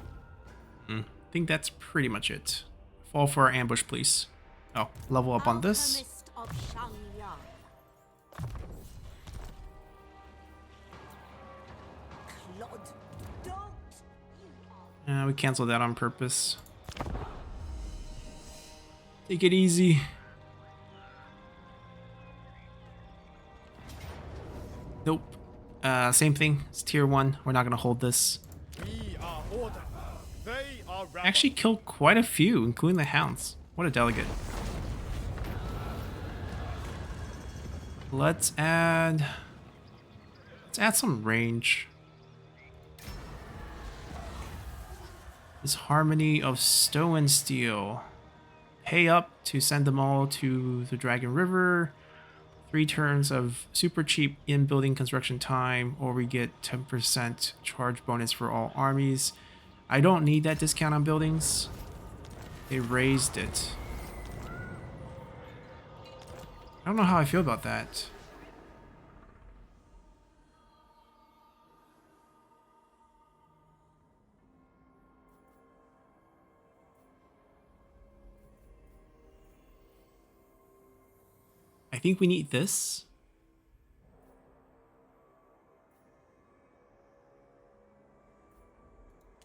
I think that's pretty much it. Fall for our ambush, please. Oh, level up on this. Alchemist of Shangyang. Clod, don't. We canceled that on purpose. Take it easy. Nope. Same thing. It's tier 1. We're not going to hold this. We are order. They are rabble. Actually killed quite a few, including the hounds. What a delegate. Let's add some range. This harmony of stone and steel. Pay up to send them all to the Dragon River. 3 turns of super cheap in-building construction time, or we get 10% charge bonus for all armies. I don't need that discount on buildings. They raised it. I don't know how I feel about that. I think we need this.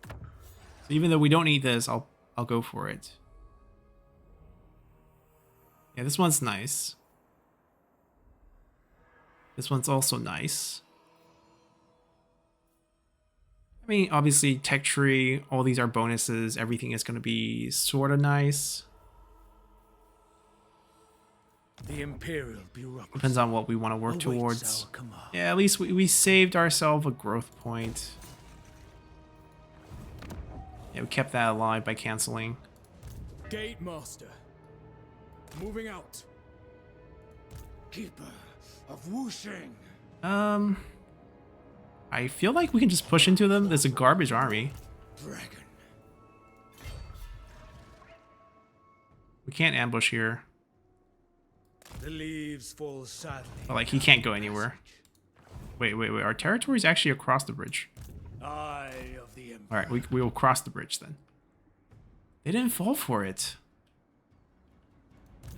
So even though we don't need this, I'll go for it. Yeah, this one's nice. This one's also nice. I mean, obviously, tech tree, all these are bonuses. Everything is going to be sort of nice. The Imperial bureaucracy Depends on what we want to work awaits towards. our command. Yeah, at least we saved ourselves a growth point. Yeah, we kept that alive by canceling. Gate Master. Moving out. Keeper of Wuxing. I feel like we can just push into them. There's a garbage army. Dragon. We can't ambush here. The leaves fall sadly. But, like, he can't go anywhere. Wait. Our territory's actually across the bridge. Eye of the Emperor. Alright, we will cross the bridge then. They didn't fall for it.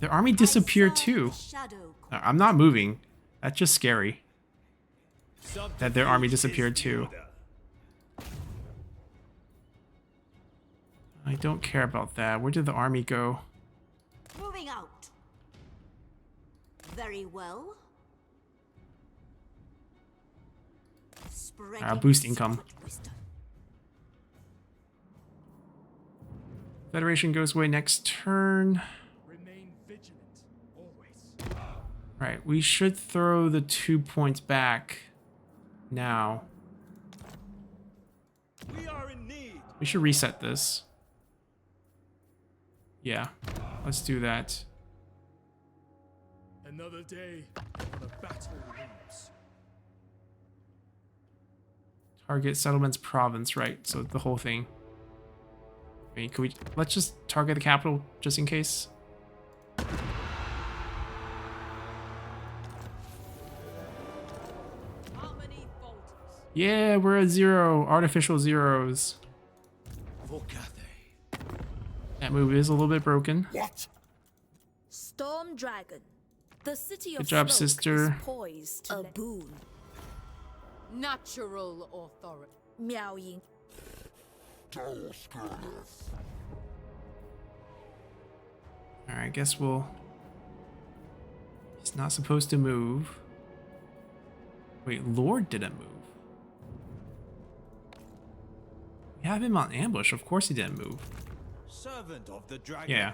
Their army disappeared too. Shadow. I'm not moving. That's just scary. That their army disappeared too. I don't care about that. Where did the army go? Moving out. Very well. Spreading Boost income. secret wisdom. Federation goes away next turn. Remain vigilant, always. Alright, we should throw the 2 points back now. We are in need. We should reset this. Yeah, let's do that. Another day on a battle looms. Target settlements province, right? So the whole thing. I mean, let's just target the capital just in case. Harmony falters. Yeah, we're at 0. Artificial zeros. For Cathay. That move is a little bit broken. What? Storm Dragon. The city of Good job, smoke sister. is poised a boon. Natural authority. Miao Ying. Alright, I guess we'll... He's not supposed to move. Wait, Lord didn't move. We have him on ambush. Of course he didn't move. Servant of the dragons. Yeah.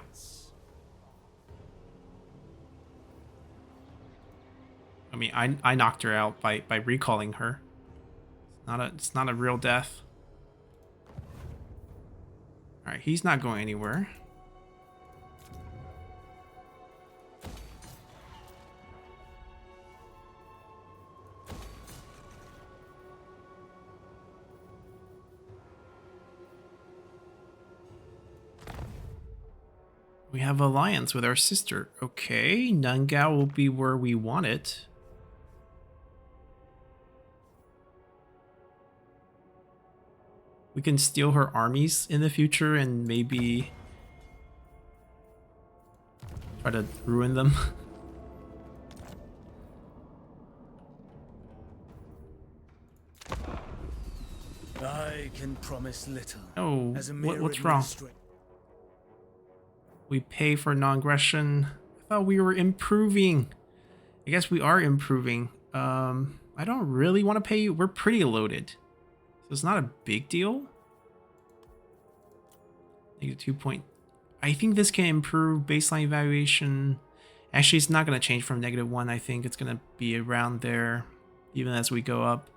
I mean, I knocked her out by recalling her. It's not a real death. All right, he's not going anywhere. We have alliance with our sister. Okay, Nungao will be where we want it. We can steal her armies in the future and maybe try to ruin them. I can promise little. Oh, As a mere what's wrong? We pay for non-aggression. I thought we were improving. I guess we are improving. I don't really want to pay you. We're pretty loaded. So it's not a big deal. -2 point. I think this can improve baseline evaluation. Actually, it's not going to change from -1. I think it's going to be around there even as we go up.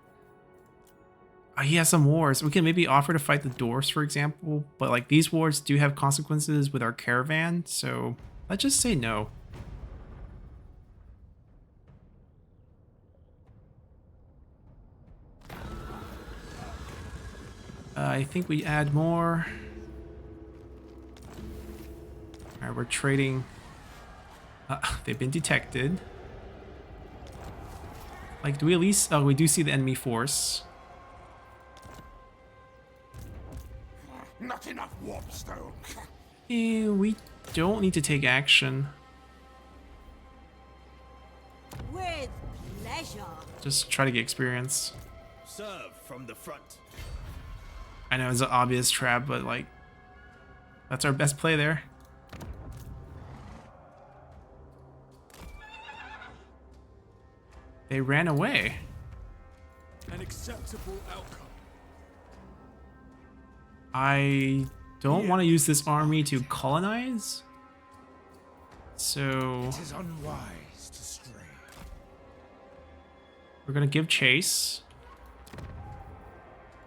He has some wars. We can maybe offer to fight the dwarves, for example. But like these wars do have consequences with our caravan. So let's just say no. I think we add more. Alright, we're trading. They've been detected. Like, do we at least... Oh, we do see the enemy force. Not enough warpstone. We don't need to take action. Just try to get experience. Serve from the front. I know it's an obvious trap, but like, that's our best play there. They ran away. An acceptable outcome. I don't want to use this army to colonize. So It is unwise to stray. we're going to give chase.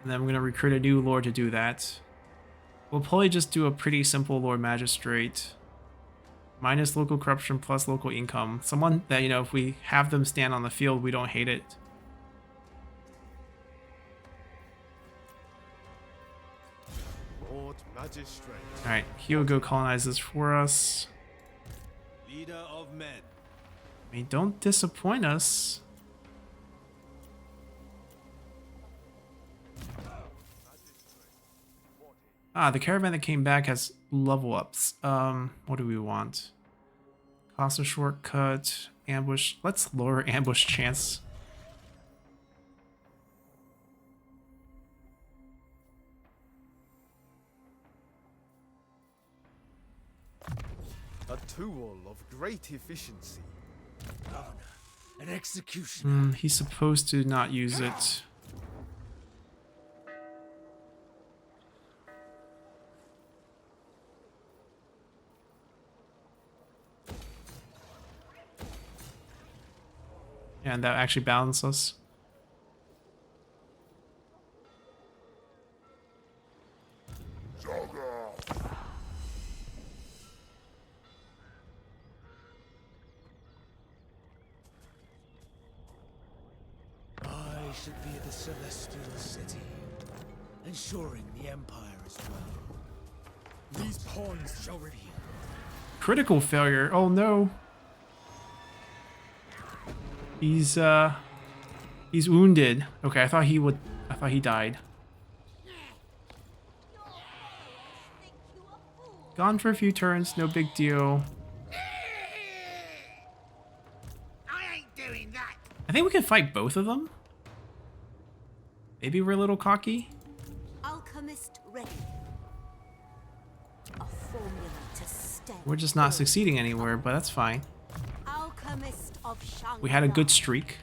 And then we're going to recruit a new lord to do that. We'll probably just do a pretty simple Lord Magistrate. Minus local corruption plus local income. Someone that, you know, if we have them stand on the field, we don't hate it. Lord Magistrate, Alright, he'll go colonize this for us. Leader of men. I mean, don't disappoint us. Ah, the caravan that came back has level ups. What do we want? Cost a shortcut, ambush. Let's lower ambush chance. a tool of great efficiency. An executioner. He's supposed to not use it. Yeah, and that actually balances us. I should be at the Celestial City, ensuring the Empire is well. These pawns shall reveal. Critical failure. Oh no. He's wounded. Okay, I thought he died. Gone for a few turns, no big deal. I ain't doing that. I think we can fight both of them. Maybe we're a little cocky. Alchemist ready. A formula to stem. We're just not succeeding anywhere, but that's fine. Alchemist of Shangri. We had a good streak.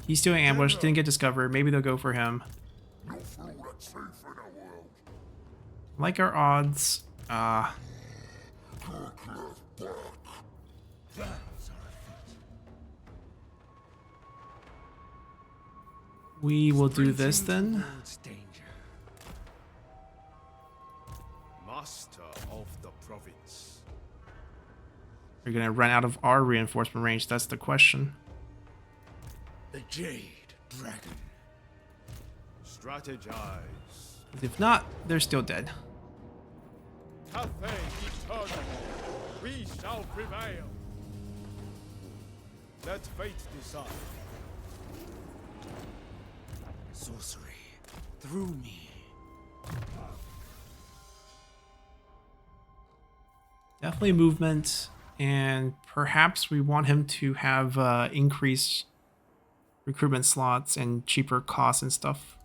He's doing ambush, didn't get discovered. Maybe they'll go for him. No fool that's safe in the world. Like our odds. We will do this then. Master of the province. We're gonna run out of our reinforcement range. That's the question. The Jade Dragon. Strategize. If not, they're still dead. Cathay eternal. We shall prevail. Let fate decide. Sorcery. Through me. Definitely movement, and perhaps we want him to have increased recruitment slots and cheaper costs and stuff.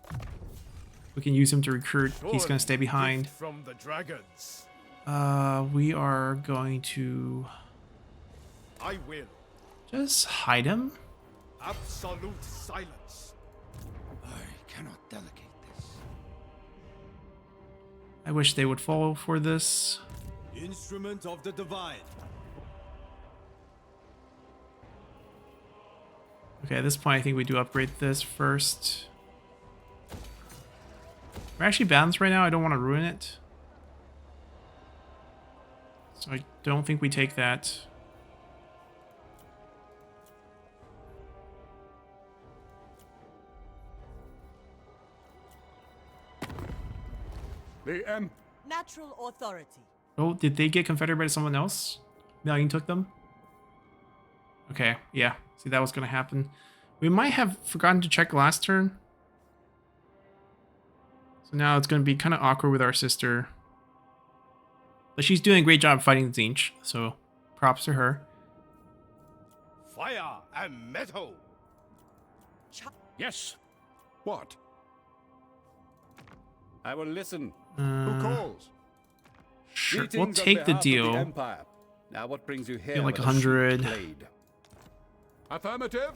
We can use him to recruit. He's going to stay behind. Gift from the dragons. We are going to I will. just hide him. Absolute silence. I cannot delegate this. I wish they would follow for this. Instrument of the Divine. Okay, at this point, I think we do upgrade this first. We're actually balanced right now. I don't want to ruin it. So I don't think we take that. The Natural authority. Oh, did they get confederate by someone else? Million took them? Okay, yeah. See, that was going to happen. We might have forgotten to check last turn. So now it's going to be kind of awkward with our sister. But she's doing a great job fighting Zinch, so props to her. Fire and metal. Yes. What? I will listen. Who calls? Sure, we'll Greetings on take the behalf of deal. Empire. Now, what brings you here? Feel like with a sheep 100. blade? Affirmative.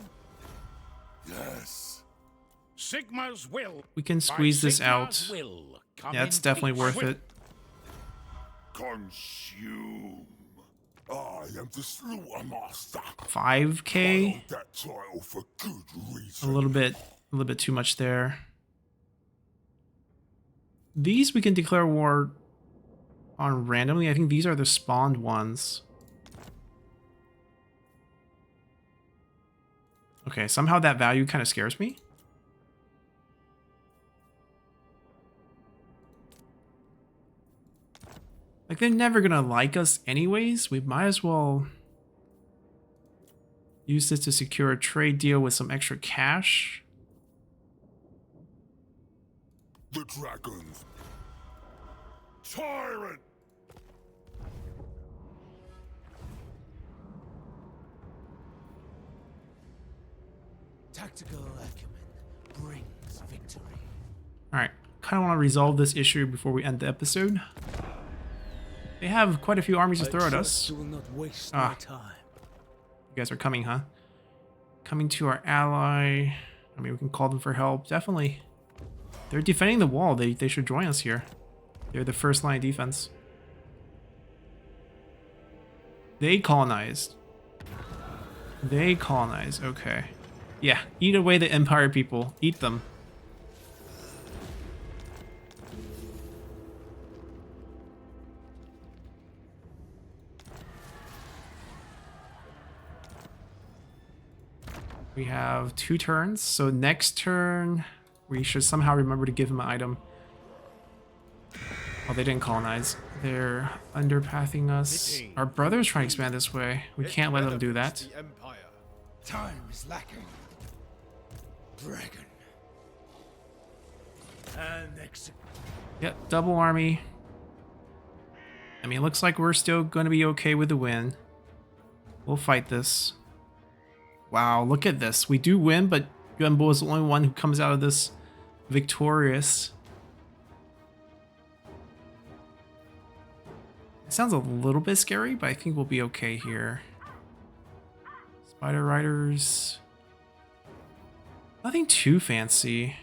Yes. Sigma's will. We can By squeeze this out. Sigma's will, come Yeah, it's in definitely peace. worth it. Consume. I am the slaughter master. 5k? Hold that title for good A reason. little bit too much there. These we can declare war on randomly. I think these are the spawned ones. Okay, somehow that value kind of scares me. Like, they're never gonna like us anyways. We might as well use this to secure a trade deal with some extra cash. The dragons. Tyrant. Tactical acumen brings victory. Alright, kind of want to resolve this issue before we end the episode. They have quite a few armies to I throw at trust us. you will not waste Ah. my time. You guys are coming, huh? Coming to our ally. I mean, we can call them for help. Definitely. They're defending the wall. They should join us here. They're the first line of defense. They colonized. They colonized. Okay. Yeah, eat away the Empire people. Eat them. We have 2 turns, so next turn we should somehow remember to give him an item. Oh, they didn't colonize. They're underpathing us. Our brothers trying to expand this way. We can't let them do that. The Empire. Time is lacking. Dragon. And execute. Yep, double army. I mean, it looks like we're still going to be okay with the win. We'll fight this. Wow, look at this. We do win, but Yuan is the only one who comes out of this victorious. It sounds a little bit scary, but I think we'll be okay here. Spider Riders. Nothing too fancy.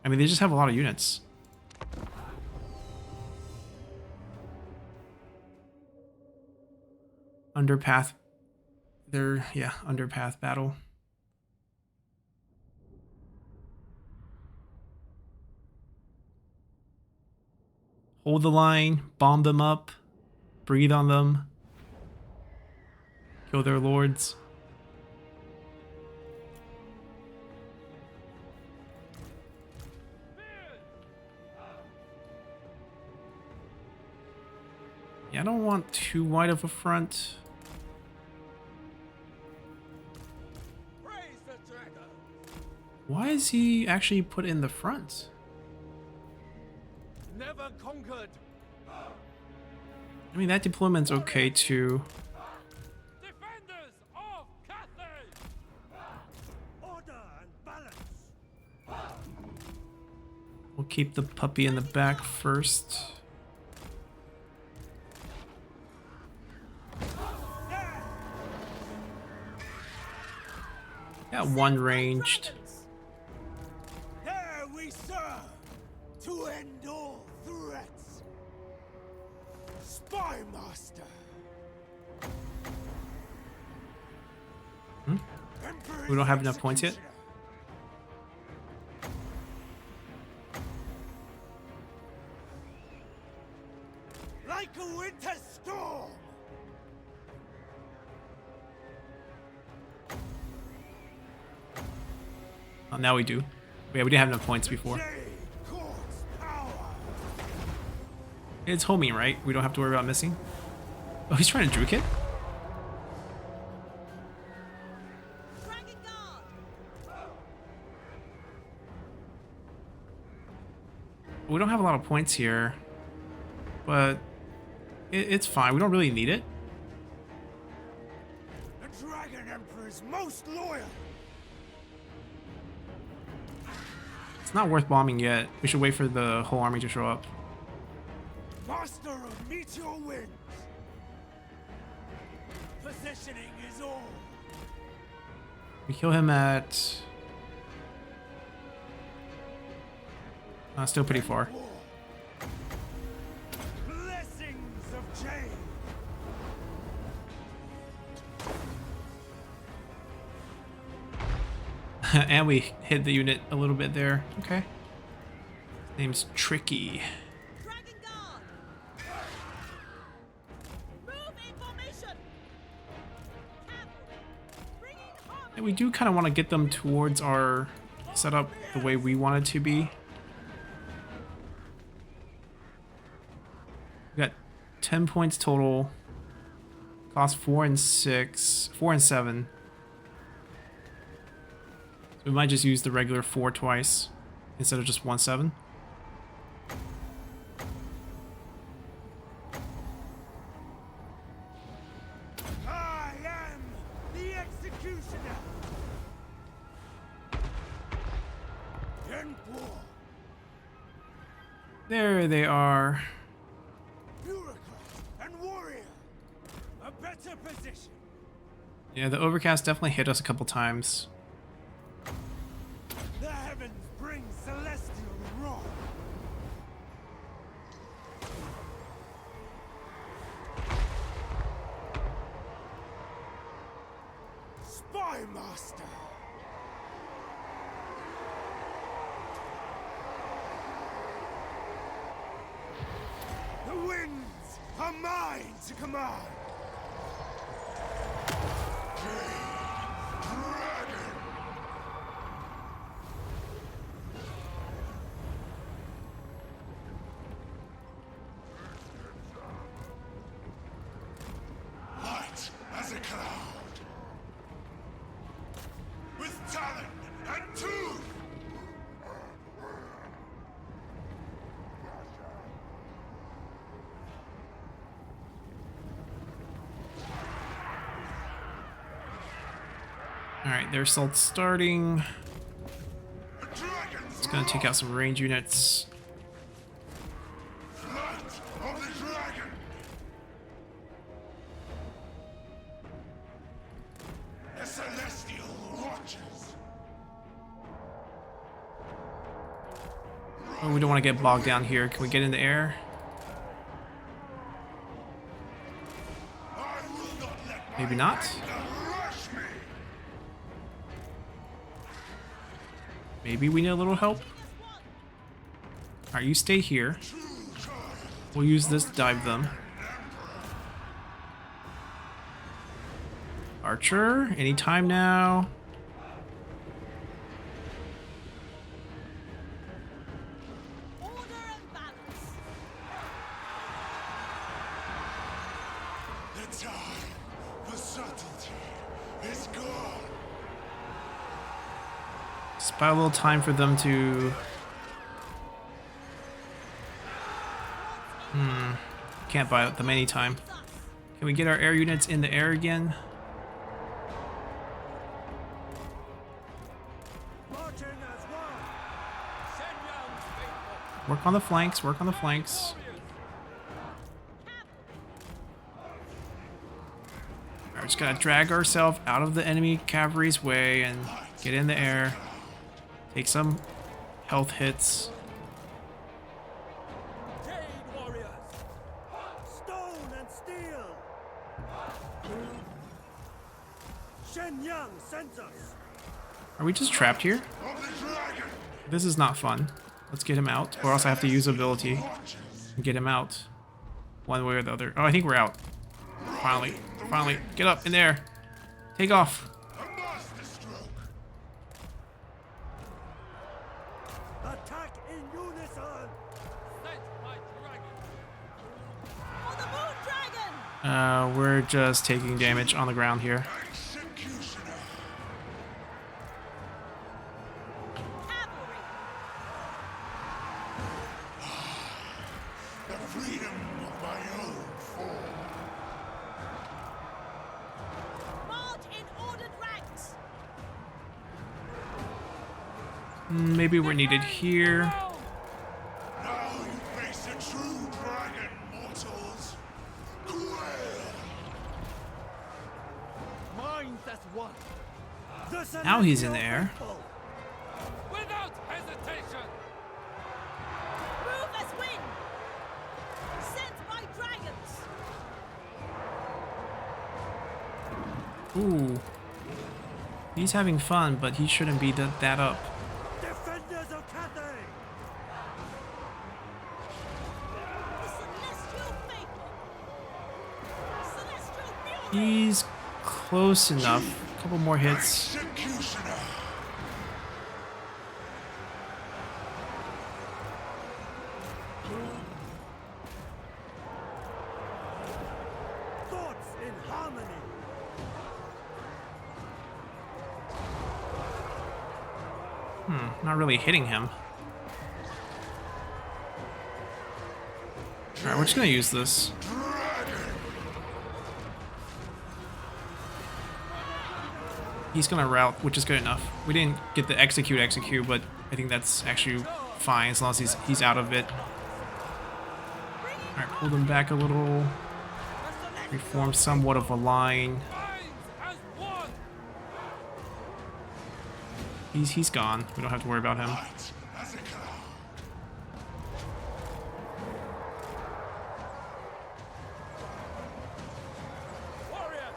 I mean, they just have a lot of units. Underpath. Yeah, underpath battle. Hold the line, bomb them up, breathe on them, kill their lords. Yeah, I don't want too wide of a front. Why is he actually put in the front? Never conquered. I mean, that deployment's okay too. Defenders of Cathay. Order and balance. We'll keep the puppy in the back first. Got one ranged. There we serve to end all threats. Spy Master. We don't have enough points yet. Like a winter storm. Oh, now we do. Yeah, we didn't have enough points before. It's homing, right? We don't have to worry about missing. Oh, he's trying to juke it? Dragon Guard! We don't have a lot of points here, but it's fine. We don't really need it. The Dragon Emperor is most loyal. not worth bombing yet. We should wait for the whole army to show up. Master of meteor winds. Positioning is all. We kill him at... still pretty far. Blessings of change. And we hit the unit a little bit there. Okay. His name's Tricky. Dragon Guard! Move in formation! Cavalry! Bring in harmony! And we do kind of want to get them towards our setup the way we want it to be. We got 10 points total. Cost 4 and 6. 4 and 7. So we might just use the regular 4 twice instead of just 1-7. I am the executioner. Temple. There they are. Bureaucrat and warrior. A better position. Yeah, the overcast definitely hit us a couple times. The heavens bring celestial wrath. Spy master. The winds are mine to command. Light as a cloud. With talent and tooth. Alright, their assault's starting. Dragons. It's gonna take out some range units. Light of the dragon. The celestial watches. Oh, we don't want to get bogged down here. Can we get in the air? I will not let Maybe not. rush me. Maybe we need a little help. Alright, you stay here. We'll use this to dive them. Archer, anytime now. Order and balance! The time for subtlety is gone. Just buy a little time for them to... Can't buy them any time. Can we get our air units in the air again? Marching as one. Work on the flanks, work on the flanks. Alright, just gotta drag ourselves out of the enemy cavalry's way and get in the air. Take some health hits. Jade warriors. Stone and steel. Shenyang sends us. Are we just trapped here? Of the dragon. This is not fun. Let's get him out, or else I have to use ability and get him out. One way or the other. Oh, I think we're out. Finally. Finally. Get up in there. Take off. A master stroke. Attack in unison. For the Moon Dragon! We're just taking damage on the ground here. Executioner. Cavalry! The freedom of my own form. March in ordered ranks! Maybe we're needed here. Now you face a true dragon, mortals. Minds as one. Now he's in the air. Without hesitation! Move as wind. Sent by dragons. Ooh. He's having fun, but he shouldn't be that up. Defenders of Cathay. The celestial faithful. Celestial fury. He's close enough. A couple more hits. Executioner. Thoughts in harmony. Not really hitting him. Alright, we're just gonna use this. He's gonna route, which is good enough. We didn't get the execute, but I think that's actually fine as long as he's out of it. Alright, pull them back a little. Reform somewhat of a line. As one! He's gone. We don't have to worry about him. Light as a cloud. Warriors!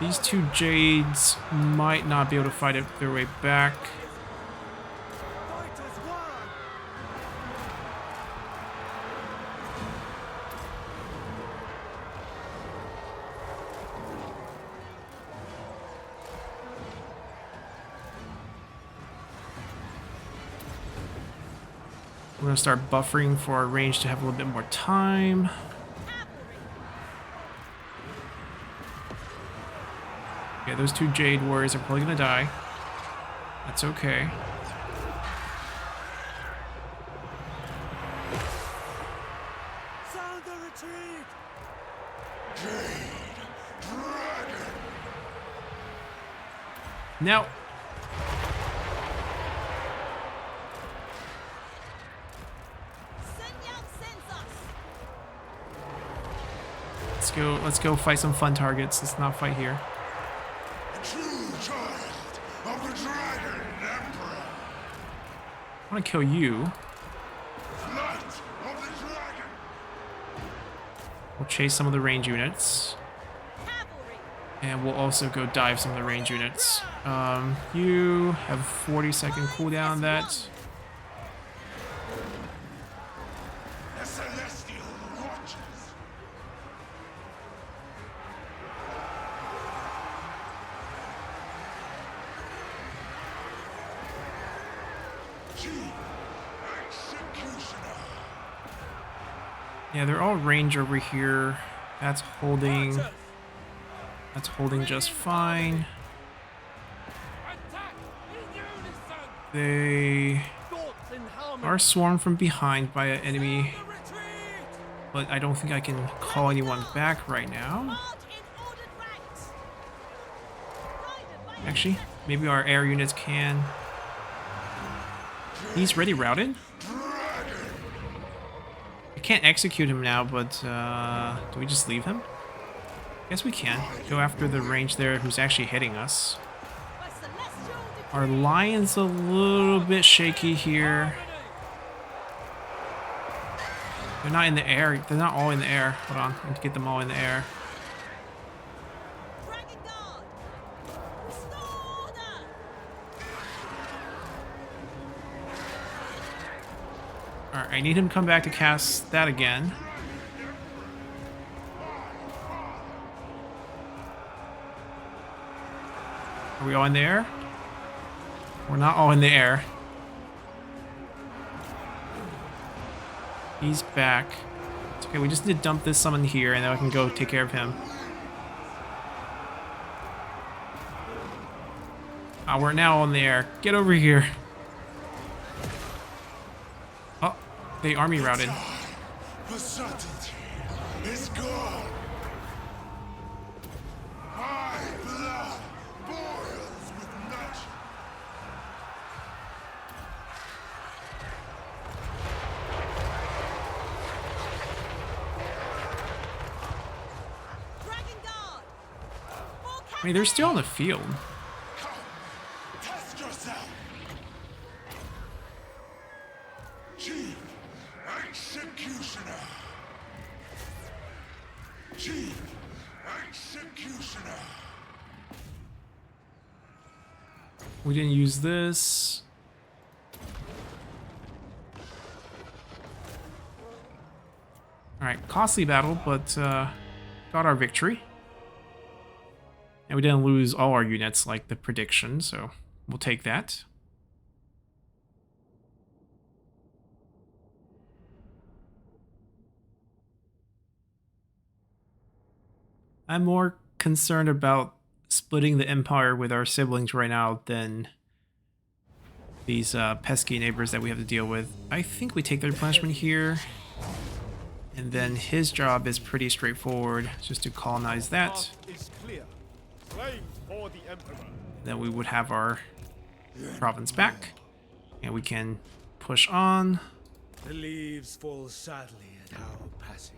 These two Jades might not be able to fight it their way back. Fight as one. We're gonna start buffering for our range to have a little bit more time. Yeah, those two Jade Warriors are probably gonna die. That's okay. Sound the retreat. Now, Senyan sends us. let's go fight some fun targets. Let's not fight here. A true child of the Dragon Emperor. I want to kill you. Light of the Dragon. We'll chase some of the range units. Cavalry. And we'll also go dive some of the range units. You have 40-second cooldown on that. The Celestial Watchers. Chief Executioner. Yeah, they're all range over here. That's holding. That's holding just fine. Attack in unison! They Thoughts in harmony. are swarmed from behind by an enemy, The retreat. but I don't think I can call anyone back right now. March in ordered ranks. Guided by Actually, maybe our air units can. He's ready routed. I can't execute him now, but do we just leave him? Guess we can. Go after the range there who's actually hitting us. by celestial decree. Our lion's a little bit shaky here. They're not in the air. They're not all in the air. Hold on. I need to get them all in the air. Dragon Guard. Restore order. Alright, I need him to come back to cast that again. Are we all in the air? We're not all in the air. He's back. It's okay, we just need to dump this summon here and then I can go take care of him. Ah, we're now all in the air. Get over here. Oh, they army routed. The subtlety is gone. My blood boils with magic. I mean, they're still in the field. Come, test yourself. Chief Executioner. Chief Executioner. We didn't use this. Alright, costly battle, but got our victory. And we didn't lose all our units like the prediction, so we'll take that. I'm more concerned about splitting the empire with our siblings right now than these pesky neighbors that we have to deal with. I think we take the replenishment here. And then his job is pretty straightforward, just to colonize that. Is clear. Flames for the Emperor. Then we would have our province back. And we can push on. The leaves fall sadly at our passage.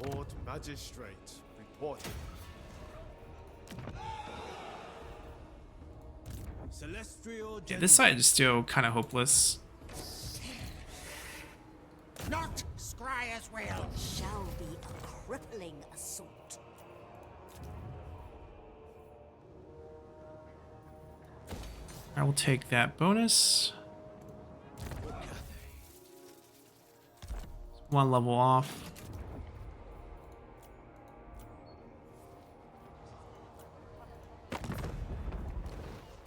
Lord Magistrate, reporting. Celestial Yeah, this side is still kind of hopeless. Not Scryer's will. It shall be a crippling assault. I will take that bonus. One level off.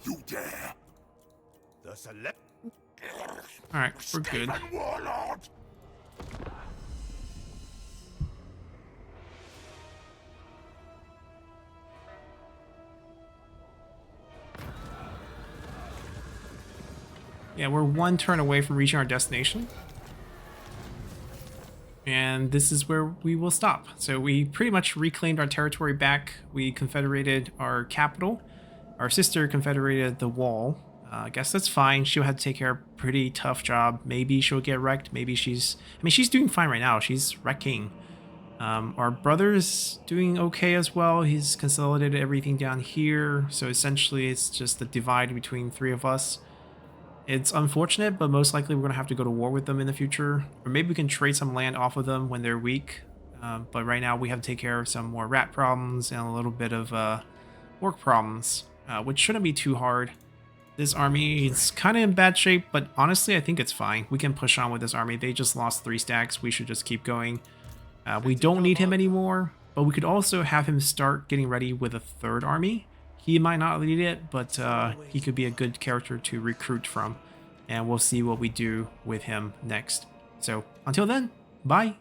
You dare? The select. Alright, we're good. Stephen Warlord. Yeah, we're one turn away from reaching our destination. And this is where we will stop. So we pretty much reclaimed our territory back. We confederated our capital. Our sister confederated the wall. I guess that's fine. She'll have to take care of a pretty tough job. Maybe she'll get wrecked. Maybe she's... I mean, she's doing fine right now. She's wrecking. Our brother's doing okay as well. He's consolidated everything down here. So essentially, it's just the divide between three of us. It's unfortunate, but most likely we're going to have to go to war with them in the future. Or maybe we can trade some land off of them when they're weak. But right now we have to take care of some more rat problems and a little bit of orc problems, which shouldn't be too hard. This army is kind of in bad shape, but honestly I think it's fine. We can push on with this army. They just lost 3 stacks. We should just keep going. We don't need him anymore, but we could also have him start getting ready with a 3rd army. He might not lead it, but he could be a good character to recruit from. And we'll see what we do with him next. So until then, bye!